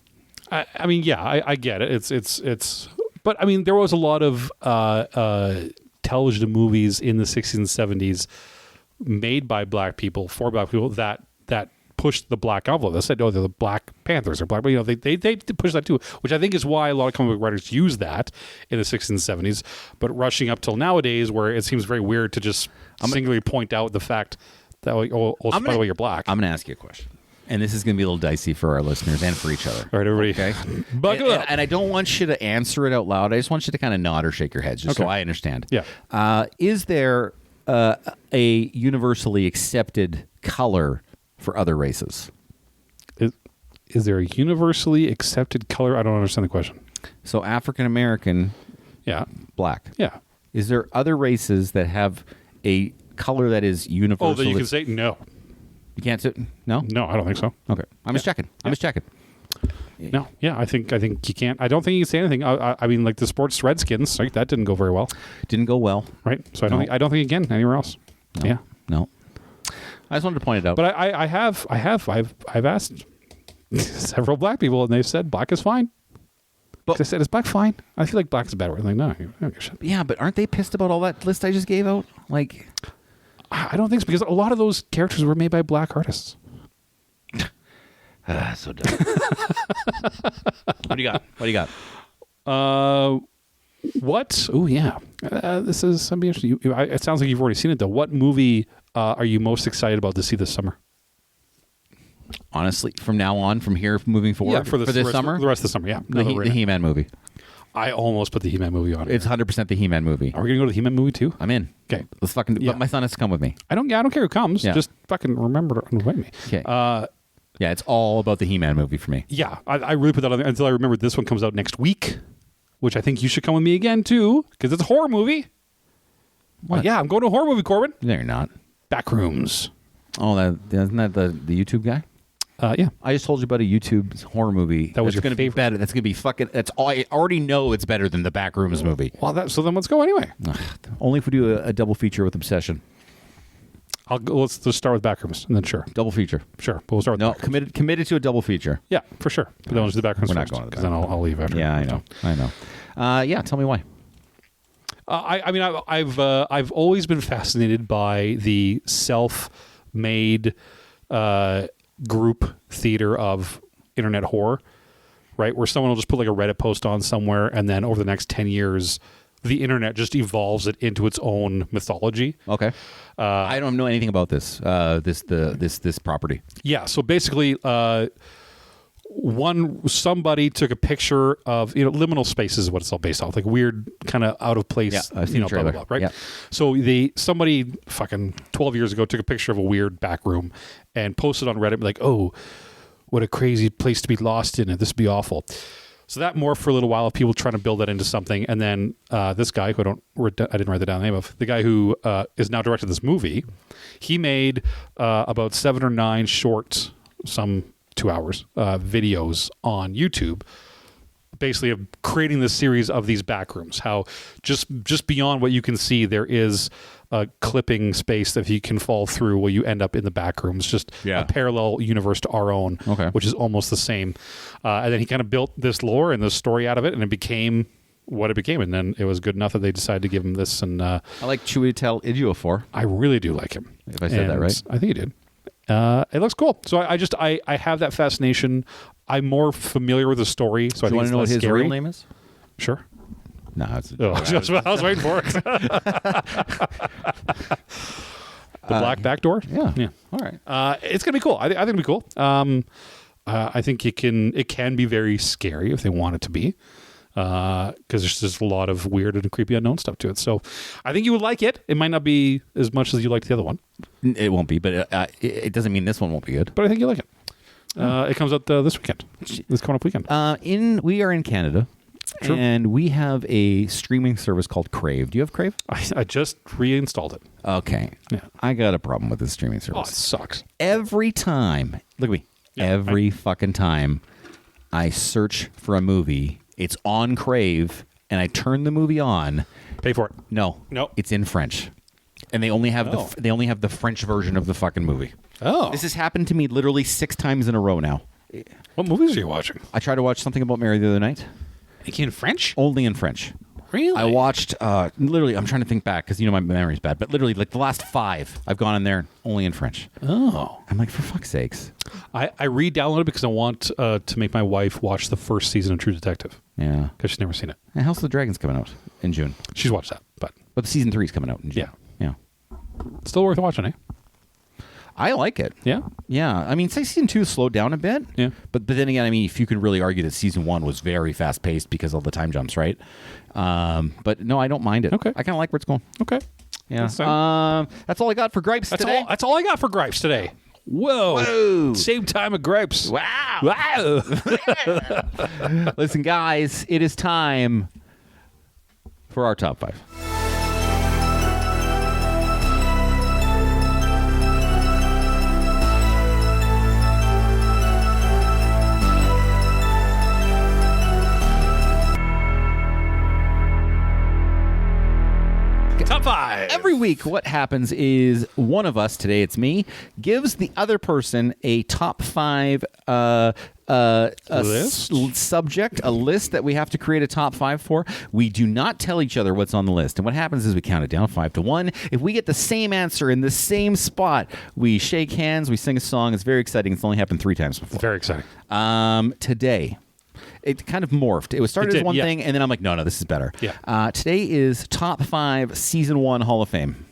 I mean, yeah, I get it. It's. But I mean, there was a lot of television movies in the 60s and 70s made by black people for black people that pushed the black envelope. They said, "Oh, they're the Black Panthers or black," but they push that too, which I think is why a lot of comic book writers use that in the 60s and 70s. But rushing up till nowadays, where it seems very weird to just singularly point out the fact that by the way, you're black. I'm going to ask you a question, and this is going to be a little dicey for our listeners and for each other. All right, everybody, okay? Buckle up. And I don't want you to answer it out loud. I just want you to kind of nod or shake your heads, just so I understand. Yeah. Is there a universally accepted color for other races? Is there a universally accepted color? I don't understand the question. So African American, black. Yeah. Is there other races that have a color that is universal? Oh, that you can say no. You can't say no? No, I don't think so. Okay. I'm just checking. I'm just checking. No, yeah, I think you can't. I don't think you can say anything. I mean, like the sports Redskins, right? That didn't go very well. Didn't go well, right? So I don't think again anywhere else. No. Yeah, no. I just wanted to point it out. But I've asked several black people, and they've said black is fine. But they said, is black fine? I feel like black is a bad word. I'm like, no, I don't give a shit. Yeah, but aren't they pissed about all that list I just gave out? Like, I don't think so, because a lot of those characters were made by black artists. So dumb. What do you got? What do you got? What? Oh, yeah. This is something interesting. It sounds like you've already seen it, though. What movie are you most excited about to see this summer? Honestly, from now on, from here moving forward, for this summer? The rest of the summer, yeah. The He-Man movie. I almost put the He-Man movie on. It's 100% the He-Man movie. Are we gonna go to the He-Man movie too? I'm in. Okay, Let's fucking. Yeah. But my son has to come with me. I don't care who comes. Yeah. Just fucking remember to invite me. Okay. Yeah, it's all about the He-Man movie for me. Yeah, I really put that on there until I remembered this one comes out next week, which I think you should come with me again too, because it's a horror movie. What? Yeah, I'm going to a horror movie, Corbin. No, you're not. Backrooms. Oh, isn't that the YouTube guy? Yeah. I just told you about a YouTube horror movie. That was your going to be favorite. better. That's going to be fucking. That's all. I already know it's better than the Backrooms movie. Well, so then let's go anyway. Only if we do a double feature with Obsession. Let's just start with Backrooms, and then sure. Double feature. Sure, but we'll start with No, Backrooms. committed to a double feature. Yeah, for sure. But then we'll do the Backrooms We're not first, going to the because then I'll leave after. Yeah, I know. I know. Yeah, tell me why. I mean, I've always been fascinated by the self-made group theater of internet horror, right? Where someone will just put like a Reddit post on somewhere, and then over the next 10 years, the internet just evolves it into its own mythology. Okay. I don't know anything about this. This property. Yeah. So basically, somebody took a picture of liminal spaces is what it's all based off, like weird kind of out of place. Yeah, I've seen the blah, trailer. blah, blah, right? Yeah. So somebody fucking 12 years ago took a picture of a weird back room and posted on Reddit like, oh, what a crazy place to be lost in, and this would be awful. So that morphed for a little while of people trying to build that into something, and then this guy who I didn't write the down the name of, the guy who is now directing this movie, he made about 7 or 9 short, some 2 hours, videos on YouTube, basically of creating this series of these back rooms. How just beyond what you can see, there is a clipping space that you can fall through where you end up in the back rooms, just a parallel universe to our own, which is almost the same. And then he kind of built this lore and this story out of it, and it became what it became. And then it was good enough that they decided to give him this. And I like Chiwetel Ejiofor. I really do like him. If I said that right, I think you did. It looks cool. So I have that fascination. I'm more familiar with the story. So do you want to know what his scary. real name is? Sure. No, it's I was waiting for it. The black back door. Yeah. All right. It's gonna be cool. I think it'll be cool. I think it can be very scary if they want it to be, because there's just a lot of weird and creepy unknown stuff to it. So I think you would like it. It might not be as much as you liked the other one. It won't be, but it doesn't mean this one won't be good. But I think you like it. It comes out this weekend. This coming up weekend. We are in Canada. True. And we have a streaming service called Crave. Do you have Crave? I just reinstalled it. Okay. Yeah. I got a problem with this streaming service. Oh, it sucks. Every time, look at me. Yeah, every fucking time I search for a movie, it's on Crave, and I turn the movie on. Pay for it. No. It's in French. And they only have the French version of the fucking movie. Oh. This has happened to me literally 6 times in a row now. What movies are you watching? I tried to watch Something About Mary the other night. In French? Only in French. Really? I watched, literally, I'm trying to think back because, my memory's bad, but literally, like the last 5, I've gone in there only in French. Oh. I'm like, for fuck's sakes. I re-downloaded it because I want to make my wife watch the first season of True Detective. Yeah. Because she's never seen it. And House of the Dragon's coming out in June. She's watched that, but the season 3 is coming out in June. Yeah. Still worth watching, eh? I like it. Yeah? Yeah. I mean, say season 2 slowed down a bit. Yeah. But then again, I mean, if you could really argue that season 1 was very fast paced because of the time jumps, right? But no, I don't mind it. Okay. I kind of like where it's going. Okay. Yeah. That's all I got for gripes today. That's all I got for gripes today. Whoa. Same time of gripes. Wow. Listen, guys, it is time for our top 5. Top 5. Every week, what happens is one of us, today it's me, gives the other person a top 5 list? Subject, a list that we have to create a top 5 for. We do not tell each other what's on the list. And what happens is we count it down 5 to 1. If we get the same answer in the same spot, we shake hands, we sing a song. It's very exciting. It's only happened 3 times before. Very exciting. Today, it kind of morphed. It was started as one thing, and then I'm like, no, this is better. Yeah. Today is top 5 season 1 Hall of Fame.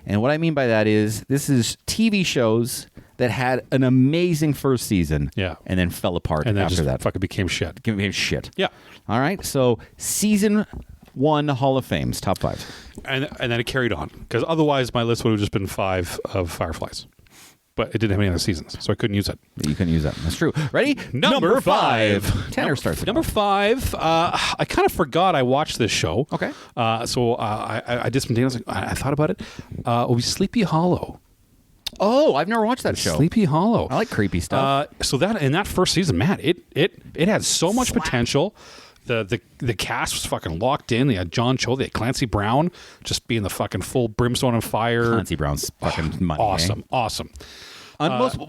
And what I mean by that is this is TV shows that had an amazing first season, and then fell apart and then after just that. fucking became shit. Became shit. Yeah. All right. So season 1 Hall of Fames, top 5, and then it carried on because otherwise my list would have just been 5 of Fireflies, but it didn't have any other seasons, so I couldn't use that. You couldn't use that. That's true. Ready? Number 5. Tanner starts. Number 5. I kind of forgot I watched this show. Okay. So I did some data. I thought about it. It was Sleepy Hollow. Oh, I've never watched that show. Sleepy Hollow. I like creepy stuff. So that in that first season, man, it had so much potential. The cast was fucking locked in. They had John Cho, they had Clancy Brown, just being the fucking full brimstone and fire. Clancy Brown's fucking money. Awesome.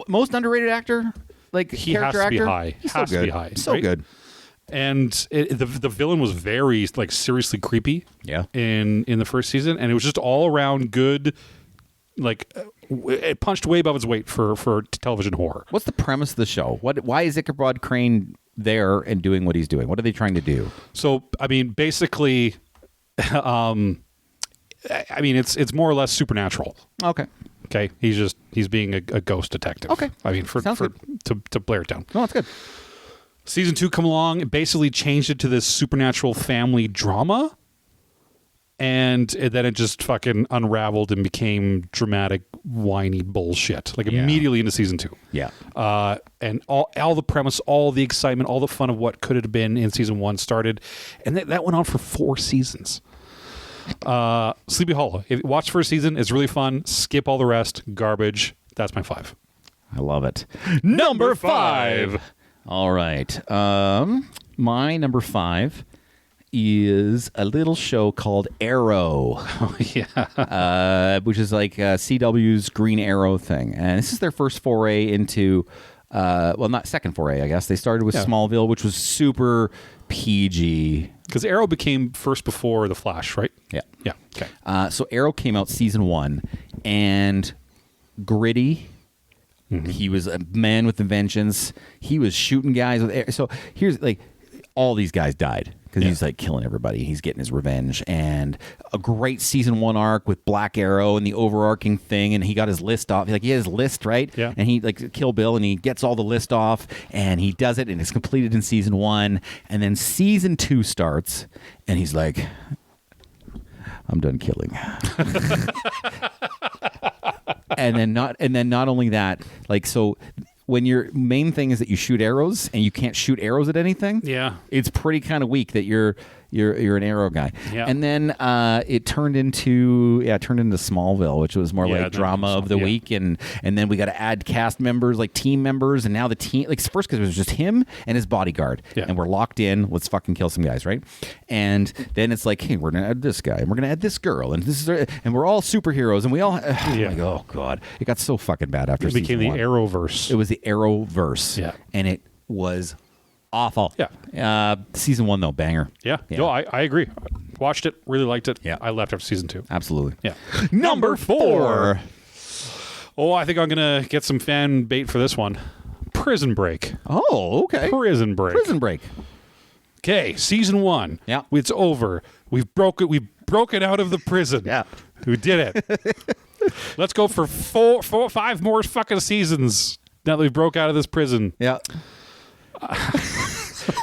Most underrated actor, like he character has to actor. be high. He's has so to good. be high. So right? good. And the villain was very like seriously creepy. Yeah. In the first season, and it was just all around good. Like it punched way above its weight for television horror. What's the premise of the show? Why is Ichabod Crane there and doing what he's doing? What are they trying to do? So, I mean, basically, it's more or less supernatural. Okay. Okay, he's being a ghost detective. Okay. I mean, to blare it down. Oh, that's good. Season 2 come along, it basically changed it to this supernatural family drama. And then it just fucking unraveled and became dramatic, whiny bullshit. Like immediately into season 2. Yeah. And all the premise, all the excitement, all the fun of what could have been in season 1 started. And that went on for 4 seasons. Sleepy Hollow. If you watch first season, it's really fun. Skip all the rest. Garbage. That's my 5. I love it. Number 5. All right. My number 5 is a little show called Arrow. Oh, yeah. Which is like CW's Green Arrow thing. And this is their first foray into, not second foray, I guess. They started with Smallville, which was super PG. Because Arrow became first before The Flash, right? Yeah. Yeah. Okay. So Arrow came out season 1 and gritty. Mm-hmm. He was a man with a vengeance. He was shooting guys with air. So here's like all these guys died because he's like killing everybody. He's getting his revenge, and a great season 1 arc with Black Arrow and the overarching thing. And he got his list off. Like he had his list, right? Yeah. And he like Kill Bill, and he gets all the list off, and he does it, and it's completed in season 1. And then season 2 starts, and he's like, I'm done killing. and then not only that, like, so when your main thing is that you shoot arrows and you can't shoot arrows at anything, it's pretty kind of weak that you're an arrow guy. Yeah. And then it turned into Smallville, which was more like drama of the week, and then we got to add cast members, like team members, and now the team, like first because it was just him and his bodyguard, and we're locked in. Let's fucking kill some guys, right? And then it's like, hey, we're gonna add this guy, and we're gonna add this girl, and this is, and we're all superheroes, and we all, like, oh god, it got so fucking bad after it became season the 1. Arrowverse. It was the Arrowverse, and it was awful. Season 1 though, banger. No, I agree. Watched it, really liked it. Yeah. I left after season 2. Absolutely. Yeah. Number 4. Oh, I think I'm gonna get some fan bait for this one. Prison Break. Oh, okay. Prison Break. Okay, season 1. Yeah. It's over. We've broken out of the prison. Yeah. We did it. Let's go for 5 more fucking seasons now that we broke out of this prison. Yeah.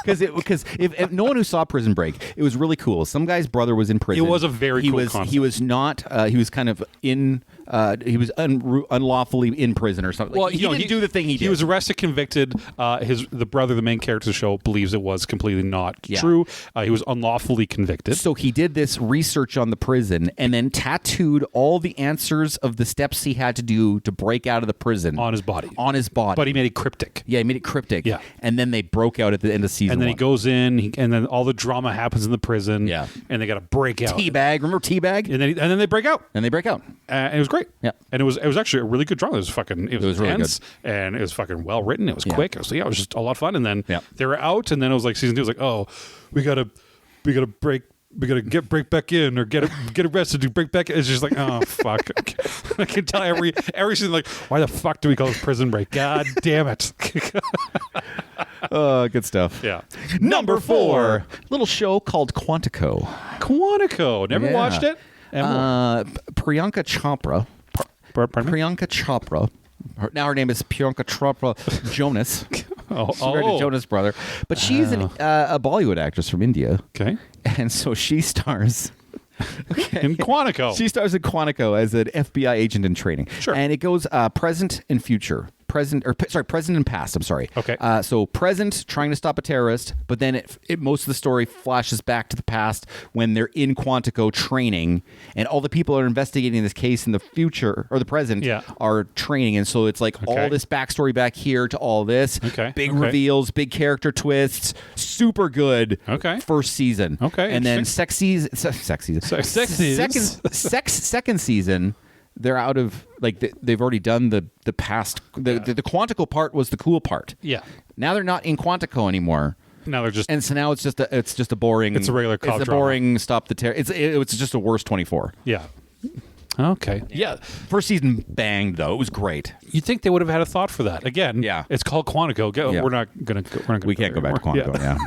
Because if no one who saw Prison Break, it was really cool. Some guy's brother was in prison. It was a very cool concept. He was not. He was kind of in. He was unlawfully in prison or something. Well, he didn't do the thing he did. He was arrested, convicted. The brother, the main character of the show, believes it was completely not true. He was unlawfully convicted. So he did this research on the prison and then tattooed all the answers of the steps he had to do to break out of the prison on his body. But he made it cryptic. Yeah, he made it cryptic. Yeah. And then they broke out at the end of season 1. And then he goes in, and then all the drama happens in the prison. Yeah. And they got to break out. Teabag. Remember Teabag? And then they break out. And they break out. And it was great. Yeah. And it was actually a really good drama. It was really intense, good. and it was fucking well written. It was quick. It was just a lot of fun. And then they were out, and then it was like season 2 was like, oh, we gotta break back in or get arrested to break back in. It's just like, oh fuck. I can tell every season, like, why the fuck do we call this Prison Break? God damn it. Good stuff. Yeah. Number 4, little show called Quantico. Never watched it. Priyanka Chopra. Now her name is Priyanka Chopra Jonas. She's married to Jonas' brother. But she's a Bollywood actress from India. Okay. And so she stars... in Quantico. She stars in Quantico as an FBI agent in training. Sure. And it goes present and future. Present and past. I'm sorry. Okay. So present, trying to stop a terrorist, but then most of the story flashes back to the past when they're in Quantico training, and all the people that are investigating this case in the future or the present are training, and so it's like all this backstory back here to all this. Okay. Big reveals, big character twists, super good. Okay. First season. Okay. And then second season. They're out of they've already done the past. The Quantico part was the cool part. Yeah. Now they're not in Quantico anymore. Now they're just, and so now it's just a boring. It's a regular cop It's a boring stop the terror. It's just a worse 24. Yeah. Okay. Yeah. First season banged though. It was great. You'd think they would have had a thought for that. Again, it's called Quantico. We're not gonna. We can't go back to Quantico. Yeah.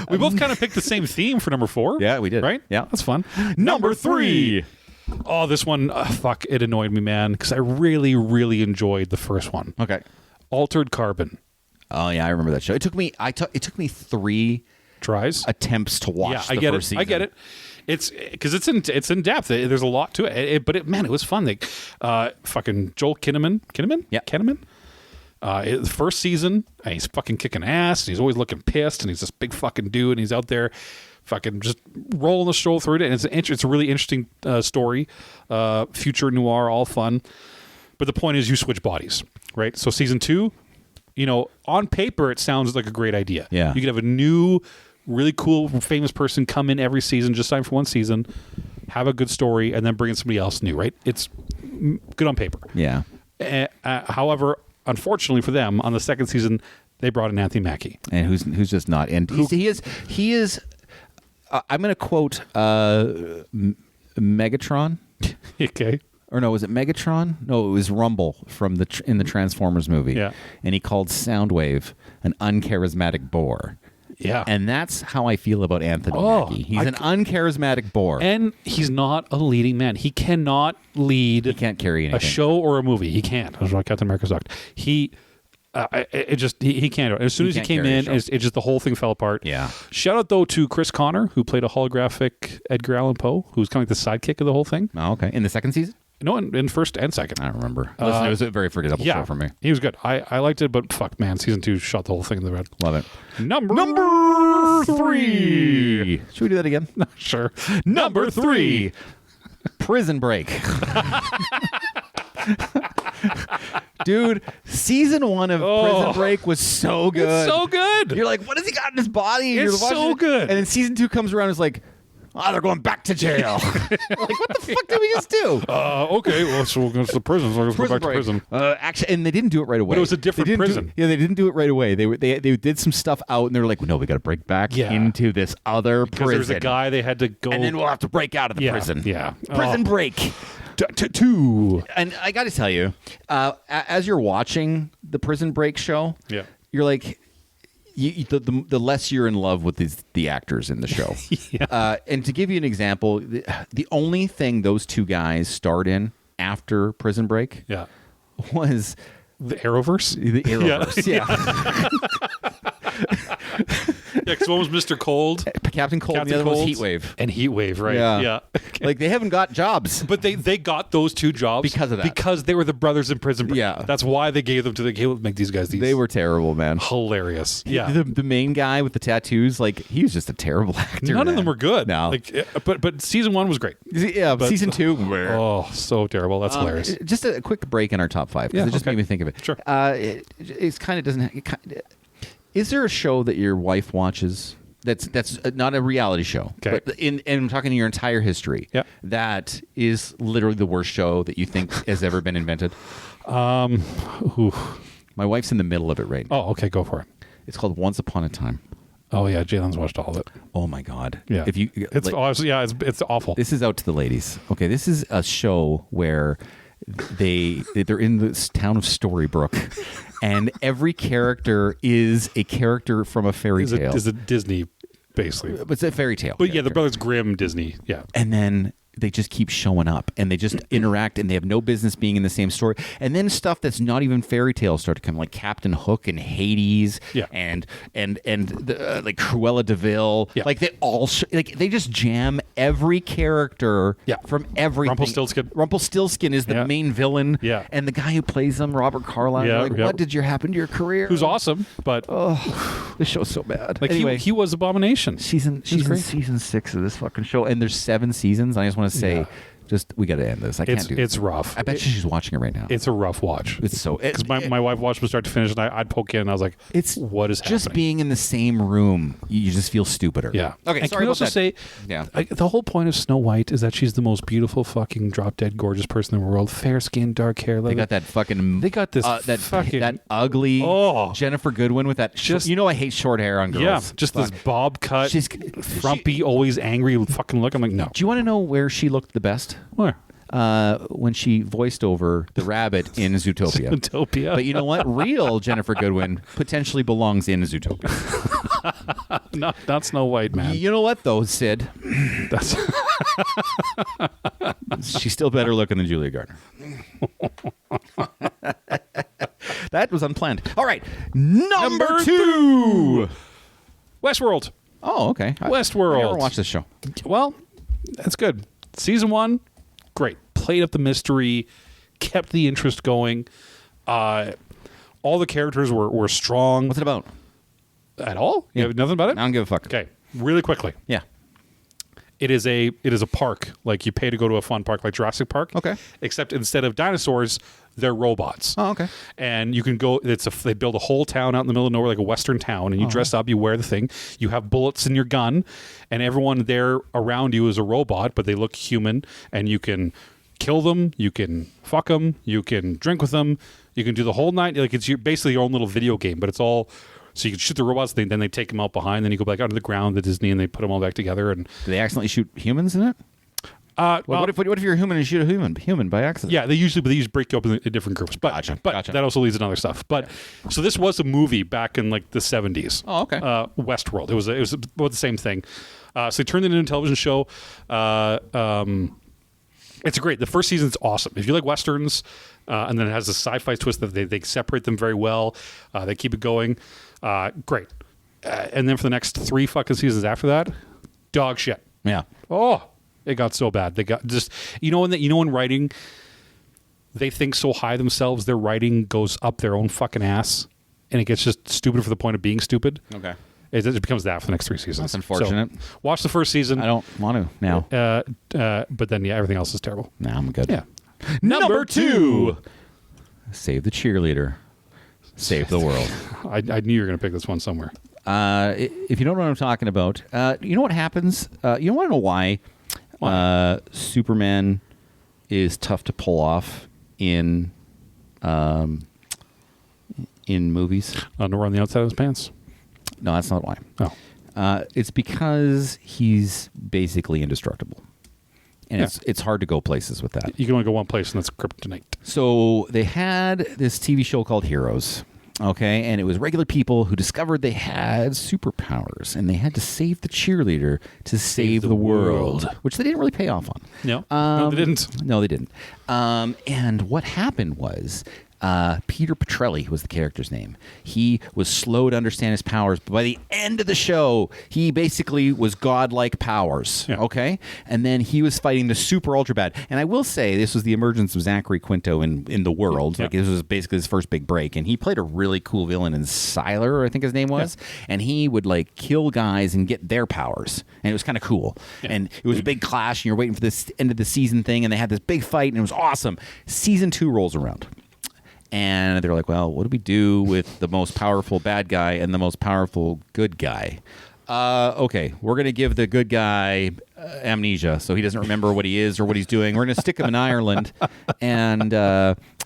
We both kind of picked the same theme for number 4. Yeah, we did. Right? Yeah, that's fun. Number 3. Oh, this one, fuck! It annoyed me, man, because I really, really enjoyed the first one. Okay. Altered Carbon. Oh yeah, I remember that show. It took me 3 tries, attempts to watch. I get it. I get it. It's because it's in depth. There's a lot to it. But it was fun. Fucking Joel Kinnaman. Yeah. Kinnaman. The first season, he's fucking kicking ass. And he's always looking pissed, and he's this big fucking dude, and he's out there fucking just rolling the show through it. And it's a really interesting story, future noir, all fun. But the point is, you switch bodies, right? So season 2, on paper, it sounds like a great idea. Yeah, you could have a new, really cool, famous person come in every season, just sign for one season, have a good story, and then bring in somebody else new, right? It's good on paper. Yeah. However, unfortunately for them, on the second season, they brought in Anthony Mackie, and who's just not. And he is. I'm going to quote Megatron. Okay. Or no, was it Megatron? No, it was Rumble from in the Transformers movie. Yeah. And he called Soundwave an uncharismatic bore. Yeah. And that's how I feel about Anthony Mackie. He's an uncharismatic bore. And he's not a leading man. He cannot lead. He can't carry anything. A show or a movie. He can't. That's why Captain America sucked. He can't. As soon as he came in, it just the whole thing fell apart. Yeah. Shout out though to Chris Connor, who played a holographic Edgar Allan Poe, who's kind of like the sidekick of the whole thing. Oh, okay. In the second season? No, in first and second. I don't remember. Listen, it was a very forgettable show for me. He was good. I liked it, but fuck, man, season 2 shot the whole thing in the red. Love it. Number 3. Should we do that again? Sure. Number 3. Prison Break. Dude, season 1 of Prison Break was so good. It's so good. You're like, what has he got in his body? It's so good. And then season 2 comes around and it's like, they're going back to jail. Like, what the fuck did we just do? Okay, well, so we're going to the prison, so let's go back to prison. Actually, and they didn't do it right away. But it was a different prison. They didn't do it right away. They did some stuff out, and they were like, no, we got to break back into this other prison. Because there's a guy they had to go. And then we'll have to break out of the prison. Yeah. Prison Break. 2. And I got to tell you, as you're watching the Prison Break show, you're like, the less you're in love with the actors in the show. And to give you an example, the only thing those two guys starred in after Prison Break was the Arrowverse. The Arrowverse, because one was Mr. Cold, Captain Cold, and the other was Heatwave. And Heatwave, right? Yeah. Okay. Like, they haven't got jobs. But they got those 2 jobs because of that. Because they were the brothers in Prison Break. Yeah. That's why they gave them to make these guys these. They were terrible, man. Hilarious. Yeah. The main guy with the tattoos, like, he was just a terrible actor. None of them were good. No. But season 1 was great. Yeah, but season 2. Oh, so terrible. That's hilarious. Just a quick break in our top 5, because it just made me think of it. Sure. It kind of doesn't. Is there a show that your wife watches that's not a reality show, but and I'm talking to your entire history, that is literally the worst show that you think has ever been invented? My wife's in the middle of it right now. Oh, okay, go for it. It's called Once Upon a Time. Oh yeah, Jalen's watched all of it. Oh my god. Yeah. If you, it's awful. This is out to the ladies. Okay, this is a show where they're in this town of Storybrooke, and every character is a character from a fairy tale. Is a Disney, basically. It's a fairy tale. But yeah, the Brothers Grimm Disney. Yeah. And then they just keep showing up and they just interact and they have no business being in the same story. And then stuff that's not even fairy tales start to come, like Captain Hook and Hades, and the, like Cruella de Vil. Yeah. Like they all like they just jam every character from everything. Rumpelstiltskin is the main villain. Yeah. And the guy who plays him, Robert Carlyle. What did happen to your career? Who's awesome, but this show's so bad. Like anyway, he was Abomination. Season 6 of this fucking show, and there's 7 seasons. I just want to say, we got to end this. I can't do this. It's rough. I bet she's watching it right now. It's a rough watch. It's so because my wife watched from start to finish, and I'd poke in, and I was like, what is happening? Just being in the same room, you just feel stupider. Yeah. Okay. And can we also say, the whole point of Snow White is that she's the most beautiful, fucking drop dead gorgeous person in the world. Fair skin, dark hair. They got that fucking. They got this that ugly Jennifer Goodwin with that. I hate short hair on girls. Yeah. Just this bob cut, frumpy, always angry fucking look. I'm like, no. Do you want to know where she looked the best? Where? When she voiced over the rabbit in Zootopia. Zootopia. But you know what? Real Jennifer Goodwin potentially belongs in Zootopia. Not Snow White, man. You know what, though, Sid? That's she's still better looking than Julia Garner. That was unplanned. All right. Number 2. Westworld. Oh, okay. Westworld. I never watched this show. Well, that's good. Season 1, great. Played up the mystery, kept the interest going. All the characters were strong. What's it about? At all? You have nothing about it? I don't give a fuck. Okay, really quickly. Yeah. It is a park. Like you pay to go to a fun park like Jurassic Park. Okay. Except instead of dinosaurs, they're robots. Oh, okay. And you can go. They build a whole town out in the middle of nowhere, like a western town, and you dress up. You wear the thing. You have bullets in your gun, and everyone there around you is a robot, but they look human. And you can kill them. You can fuck them. You can drink with them. You can do the whole night. Like it's basically your own little video game, but it's all. So you can shoot the robots, then they take them out behind, then you go back out to the ground, the Disney, and they put them all back together. And do they accidentally shoot humans in it? What if you're a human and you shoot a human by accident? Yeah, they usually break you up in different groups. But Gotcha. that also leads to other stuff. But so this was a movie back in like the 70s. Oh, okay. Westworld. It was about the same thing. So they turned it into a television show. It's great. The first season's awesome. If you like westerns, and then it has a sci-fi twist that they separate them very well. They keep it going. Great. And then for the next 3 fucking seasons after that, dog shit. Yeah. Oh, it got so bad. They got just when writing, they think so high themselves, their writing goes up their own fucking ass, and it gets just stupid for the point of being stupid. Okay. It becomes that for the next 3 seasons. That's unfortunate. So, watch the first season. I don't want to now. But then everything else is terrible. Nah, I'm good. Yeah. Number 2. Save the cheerleader. Save the world. I knew you were going to pick this one somewhere. If you don't know what I'm talking about, you know what happens? You want to know why Superman is tough to pull off in movies? Underwear on the outside of his pants? No, that's not why. Oh. It's because he's basically indestructible. And it's hard to go places with that. You can only go one place, and that's kryptonite. So they had this TV show called Heroes, okay? And it was regular people who discovered they had superpowers, and they had to save the cheerleader to save the world, which they didn't really pay off on. No, they didn't. No, they didn't. And what happened was... Peter Petrelli was the character's name. He was slow to understand his powers, but by the end of the show, he basically was godlike powers. Yeah. Okay? And then he was fighting the super ultra bad. And I will say, this was the emergence of Zachary Quinto in the world. Yeah. Like, this was basically his first big break. And he played a really cool villain in Siler, I think his name was. Yeah. And he would, like, kill guys and get their powers. And it was kind of cool. Yeah. And it was a big clash, and you're waiting for this end of the season thing, and they had this big fight, and it was awesome. Season 2 rolls around. And they're like, well, what do we do with the most powerful bad guy and the most powerful good guy? Okay, we're going to give the good guy amnesia, so he doesn't remember what he is or what he's doing. We're going to stick him in Ireland, and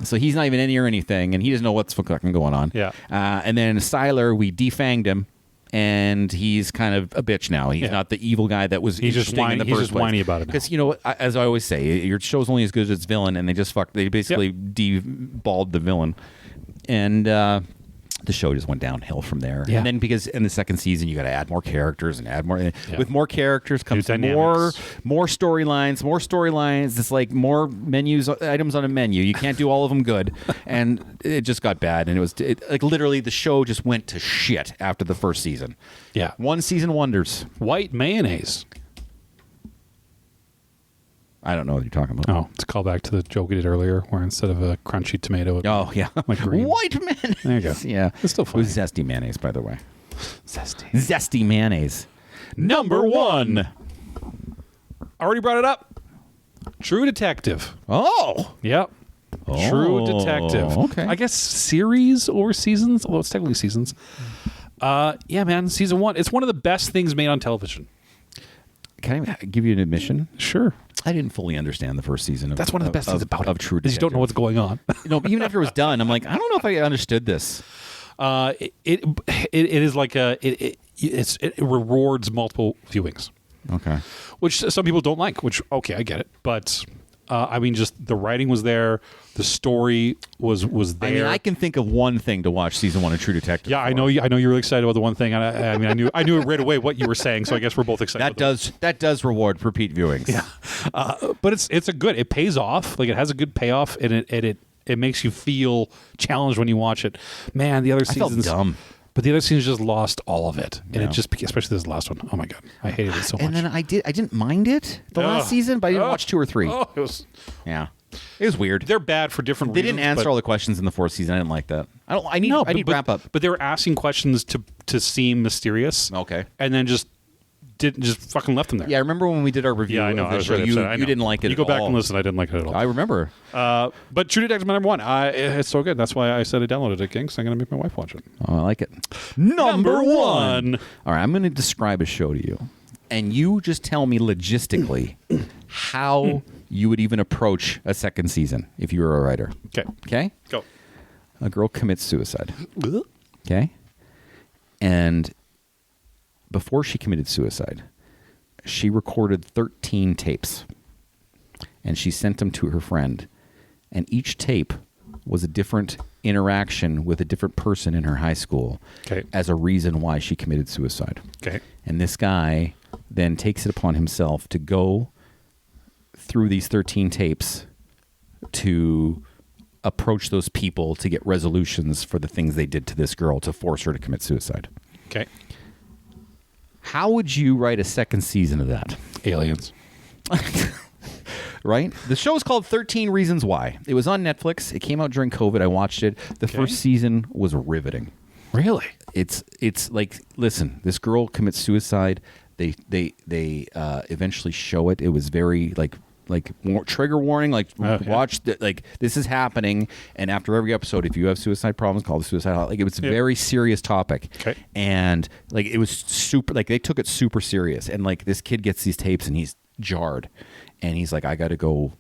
so he's not even in here or anything, and he doesn't know what's fucking going on. Yeah. And then Siler, we defanged him, and he's kind of a bitch now. He's not the evil guy that was interesting in the first place. He's just whiny about it now. Because, you know, as I always say, your show's only as good as its villain, and they basically deballed the villain. And the show just went downhill from there. Yeah. And then because in the second season, you got to add more characters and add more. Yeah. With more characters comes more storylines. It's like more items on a menu. You can't do all of them good. And it just got bad. And like literally the show just went to shit after the first season. Yeah. One season wonders. White mayonnaise. I don't know what you're talking about. Oh, it's a callback to the joke we did earlier, where instead of a crunchy tomato, like green. White mayonnaise. There you go. Yeah, it's still funny. It was zesty mayonnaise, by the way. Zesty mayonnaise. Number 1. Already brought it up. True Detective. Oh, yep. True Detective. Okay. I guess series or seasons. Although it's technically seasons. Yeah, man. Season 1. It's one of the best things made on television. Can I give you an admission? Sure. I didn't fully understand the first season of That's one of the best things about it. True Detective. You don't know what's going on. Even after it was done, I'm like, I don't know if I understood this. It is like it rewards multiple viewings. Okay. Which some people don't like, which, okay, I get it. But, I mean, just the writing was there. The story was there. I mean, I can think of one thing to watch season 1 of True Detective. Yeah, I know you're really excited about the one thing. I mean, I knew it right away what you were saying, so I guess we're both excited. That does reward repeat viewings. Yeah. But it pays off. Like, it has a good payoff, and it makes you feel challenged when you watch it. Man, the other seasons... I felt dumb. But the other scenes just lost all of it, and it just especially this last one. Oh my god, I hated it so much. And then I didn't mind it last season, but I didn't watch 2 or 3. Oh, it was weird. They're bad for different They reasons. didn't answer all the questions in the 4th season. I didn't like that. I need wrap up. But they were asking questions to seem mysterious. Okay, and then just fucking left them there. Yeah, I remember when we did our review. Yeah, I know. Of the I was show, really upset. you didn't like it. You at go back all. and listen. I didn't like it at all. I remember. But True Detective number 1. It's so good. That's why I said I downloaded it, King. So I'm gonna make my wife watch it. Oh, I like it. Number 1. All right, I'm going to describe a show to you, and you just tell me logistically how you would even approach a second season if you were a writer. Okay. Okay. Go. A girl commits suicide. Okay. And before she committed suicide, she recorded 13 tapes, and she sent them to her friend, and each tape was a different interaction with a different person in her high school as a reason why she committed suicide. Okay. And this guy then takes it upon himself to go through these 13 tapes to approach those people to get resolutions for the things they did to this girl to force her to commit suicide. Okay. How would you write a second season of that? Aliens. Right? The show is called 13 Reasons Why. It was on Netflix. It came out during COVID. I watched it. The first season was riveting. Really? It's like, listen, this girl commits suicide. They eventually show it. It was very like trigger warning, watch like this is happening, and after every episode, if you have suicide problems, call the suicide hotline. Like, it was a very serious topic. Okay. And like it was super, like they took it super serious, and like this kid gets these tapes and he's jarred, and he's like, I gotta go.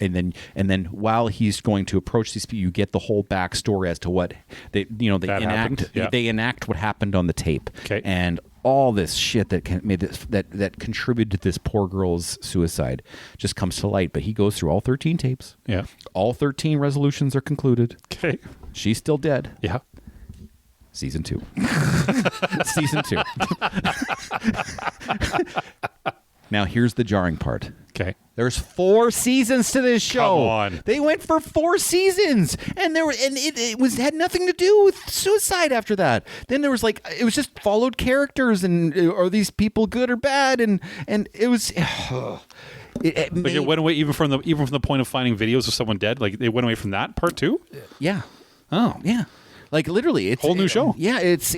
And then while he's going to approach these people, you get the whole backstory as to what they enact what happened on the tape. Okay. And all this shit that contributed to this poor girl's suicide just comes to light. But he goes through all 13 tapes. Yeah. All 13 resolutions are concluded. Okay. She's still dead. Yeah. Season 2. Season 2. Now here's the jarring part. Okay. There's 4 seasons to this show. Come on. They went for 4 seasons, and it had nothing to do with suicide after that. Then there was it was just followed characters, and are these people good or bad? And it was. It went away even from the point of finding videos of someone dead. Like, they went away from that part too. Yeah. Oh yeah. Like, literally, it's whole new show. Yeah, it's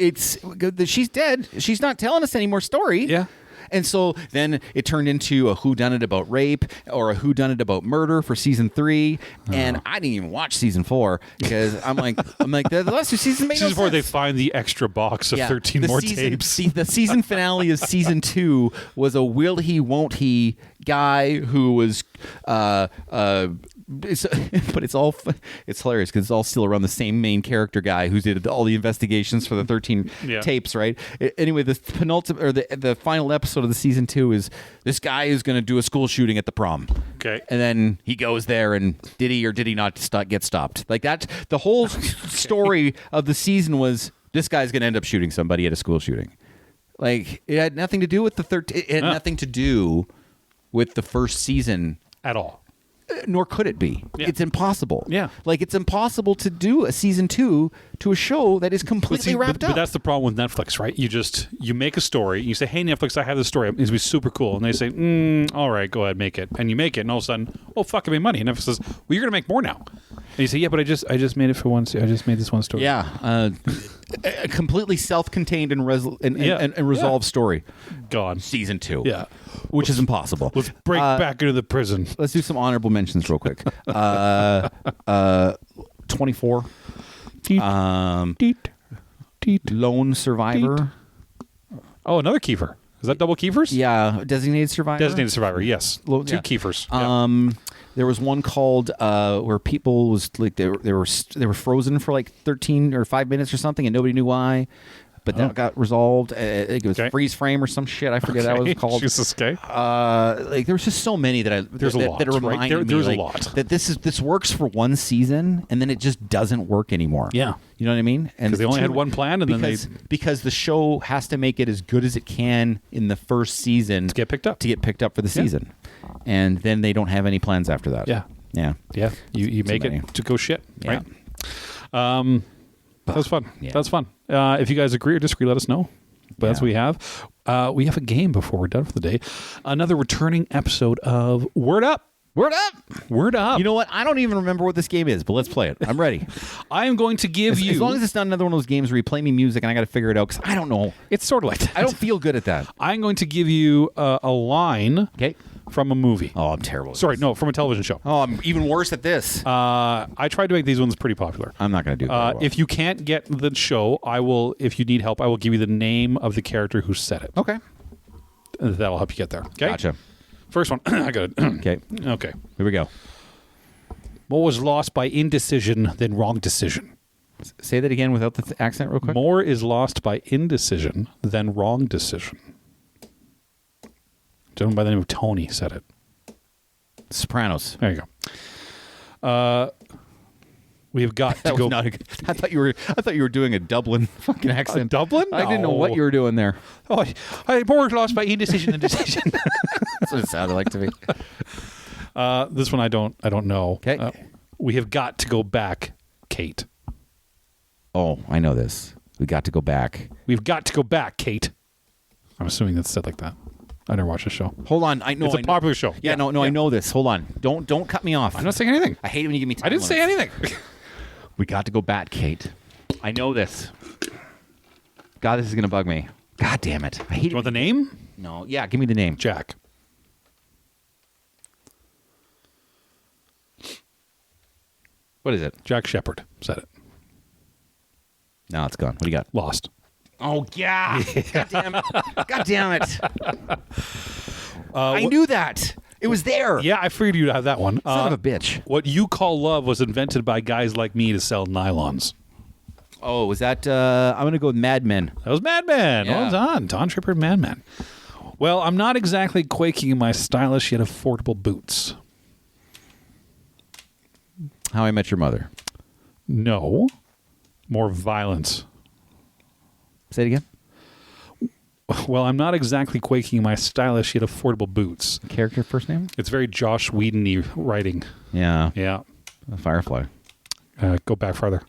she's dead. She's not telling us any more story. Yeah. And so then it turned into a whodunit about rape or a whodunit about murder for season 3. And I didn't even watch season 4 because I'm like the last 2 seasons made season no 4 sense. they find the extra box of 13 more tapes. The season finale of season 2 was a will he won't he guy who was it's hilarious because it's all still around the same main character guy who did all the investigations for the 13 tapes, right? Anyway, the penultimate or the final episode of the season 2 is this guy is going to do a school shooting at the prom. Okay, and then he goes there, and did he or did he not get stopped? Like that. The whole story of the season was this guy's going to end up shooting somebody at a school shooting. Like it had nothing to do with the 13. It had nothing to do with the first season at all. Nor could it be. Yeah. It's impossible. Yeah. Like it's impossible to do a season 2 to a show that is completely wrapped up. But that's the problem with Netflix, right? You make a story. You say, hey, Netflix, I have this story. It's going to be super cool. And they say, all right, go ahead, make it. And you make it. And all of a sudden, oh, fuck, I made money. And Netflix says, well, you're going to make more now. And you say, yeah, but I just made it for one. I just made this one story. Yeah. A completely self-contained and resolved story. Gone. Season 2. Yeah. Which is impossible. Let's break back into the prison. Let's do some honorable mentions real quick. 24. Lone Survivor. Oh, another Kiefer. Is that double Kiefers? Yeah. Designated Survivor. Designated Survivor, yes. Two Kiefers. There was one called where people was like they were frozen for like 13 or 5 minutes or something, and nobody knew why. But then it got resolved. I think it was freeze frame or some shit. I forget what it was called. Jesus, okay. Like there was just so many that there's a lot. That reminded me there's like, a lot that this works for one season and then it just doesn't work anymore. Yeah, you know what I mean? And because they only had one plan, and because the show has to make it as good as it can in the first season to get picked up for the season, and then they don't have any plans after that. Yeah. You make it to go shit. Yeah. Right. That was fun. Yeah. That was fun. If you guys agree or disagree, let us know. But that's what we have. We have a game before we're done for the day. Another returning episode of Word Up. Word Up. Word Up. You know what? I don't even remember what this game is, but let's play it. I'm ready. I am going to give you... As long as it's not another one of those games where you play me music and I got to figure it out, because I don't know. It's sort of like that. I don't feel good at that. I'm going to give you a line from a movie. Oh, I'm terrible. Sorry, no, from a television show. Oh, I'm even worse at this. I tried to make these ones pretty popular. I'm not going to do that. Well. If you can't get the show, I will. If you need help, I will give you the name of the character who said it. Okay. That'll help you get there. Okay? Gotcha. First one. I got it. Okay. Here we go. More was lost by indecision than wrong decision. Say that again without the accent real quick. More is lost by indecision than wrong decision. A gentleman by the name of Tony said it. Sopranos. There you go. We have got to go. Not I thought you were doing a Dublin fucking accent. Dublin? I didn't know what you were doing there. Oh, more lost by indecision than decision. That's what it sounded like to me. This one I don't know. Okay. We have got to go back, Kate. Oh, I know this. We got to go back. We've got to go back, Kate. I'm assuming that's said like that. I never watched the show. Hold on, I know it's a popular show. Yeah, no, I know this. Hold on, don't cut me off. I'm not saying anything. I hate it when you give me time. I didn't say anything. We got to go back, Kate. I know this. God, this is gonna bug me. God damn it! I hate. Do you want the name? No. Yeah, give me the name. Jack. What is it? Jack Shepherd said it. No, it's gone. What do you got? Lost. Oh, yeah. God damn it. God damn it. I knew that. It was there. Yeah, I figured you'd have that one. Son of a bitch. What you call love was invented by guys like me to sell nylons. Oh, was that... I'm going to go with Mad Men. That was Mad Men. Yeah. Well done. Don Shepherd, Mad Men. Well, I'm not exactly quaking in my stylish yet affordable boots. How I Met Your Mother. No. More violence. Say it again. Well, I'm not exactly quaking in my stylish yet affordable boots. Character first name? It's very Josh Whedon-y writing. Yeah. Yeah. Firefly. Go back farther.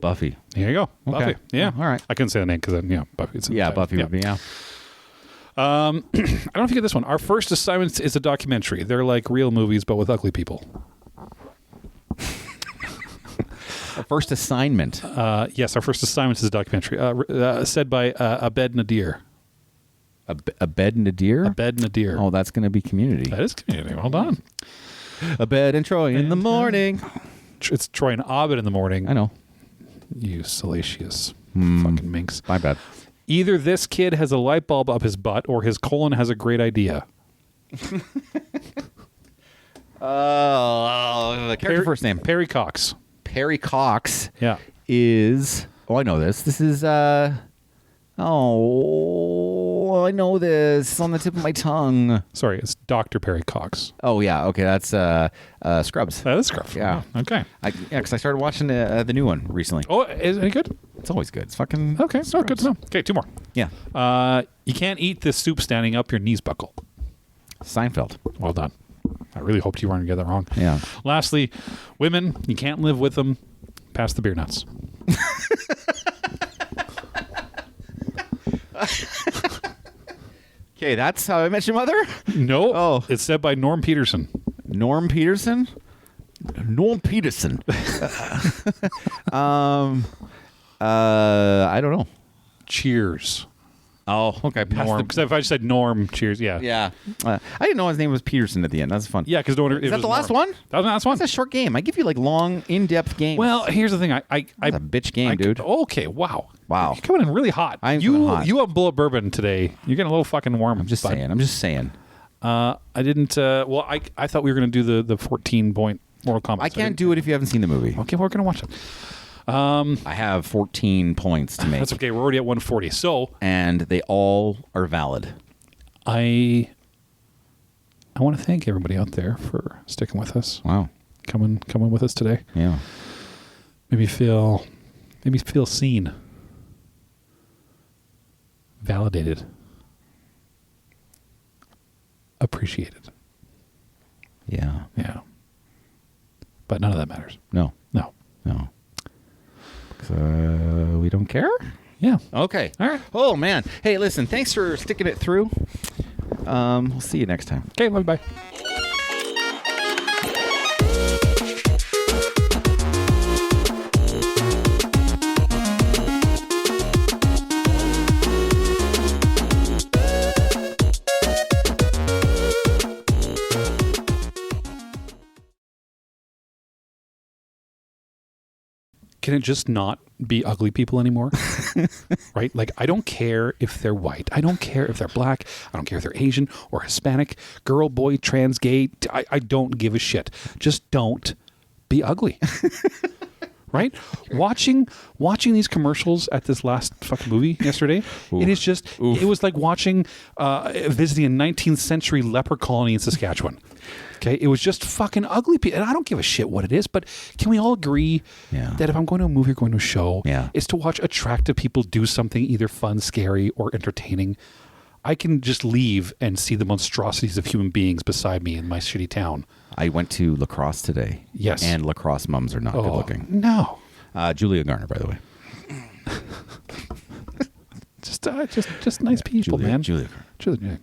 Buffy. Here you go. Okay. Buffy. Yeah. All right. I couldn't say the name because then, Buffy. Buffy would be, yeah. I don't know if you get this one. Our first assignment is a documentary. They're like real movies, but with ugly people. Our first assignment. Yes, our first assignment is a documentary. Said by Abed Nadir. Abed Nadir? Abed Nadir. Oh, that's going to be Community. That is Community. Hold on. Abed and Troy in the morning. It's Troy and Abed in the morning. I know. You salacious fucking minx. My bad. Either this kid has a light bulb up his butt or his colon has a great idea. The character first name. Perry Cox. Perry Cox. Yeah. Is... Oh, I know this. This is... I know this. It's on the tip of my tongue. Sorry, it's Dr. Perry Cox. Oh, yeah. Okay, that's Scrubs. That is Scrubs. Yeah. Okay. Because I started watching the new one recently. Oh, is it any good? It's always good. It's fucking... Okay, so good to know. Okay, 2 more. Yeah. You can't eat this soup standing up, your knees buckle. Seinfeld. Well done. I really hoped you weren't going to get that wrong. Yeah. Lastly, women, you can't live with them. Pass the beer nuts. Okay, that's How I Met Your Mother? No. Oh. It's said by Norm Peterson. Norm Peterson? Norm Peterson. I don't know. Cheers. Oh, okay. Norm. Because if I just said Norm, cheers, yeah. Yeah. I didn't know his name was Peterson at the end. That's fun. Yeah, because Is that the last one? That was the last one. That's a short game. I give you like long, in-depth games. Well, here's the thing. That's a bitch game, dude. Okay, wow. Wow. You're coming in really hot. I'm coming hot. You have bullet bourbon today. You're getting a little fucking warm. I'm just saying. I didn't. I thought we were going to do the 14-point Mortal Kombat. I can't do it if you haven't seen the movie. Okay, we're going to watch it. I have 14 points to make. That's okay. We're already at 140. So, and they all are valid. I want to thank everybody out there for sticking with us. Wow. Coming with us today. Yeah. Maybe feel seen. Validated. Appreciated. Yeah. Yeah. But none of that matters. No. We don't care? Yeah. Okay. All right. Oh, man. Hey, listen, thanks for sticking it through. We'll see you next time. Okay, love you, bye. Can it just not be ugly people anymore? Right? Like, I don't care if they're white. I don't care if they're black. I don't care if they're Asian or Hispanic, girl, boy, trans, gay. I don't give a shit. Just don't be ugly. Right? Watching these commercials at this last fucking movie yesterday, it is just, it was like watching, visiting a 19th century leper colony in Saskatchewan. Okay, it was just fucking ugly people. And I don't give a shit what it is, but can we all agree that if I'm going to a movie or going to a show, it's to watch attractive people do something either fun, scary, or entertaining. I can just leave and see the monstrosities of human beings beside me in my shitty town. I went to lacrosse today. Yes. And lacrosse mums are not good looking. No. Julia Garner, by the way. Just nice people, man. Julia. Julia.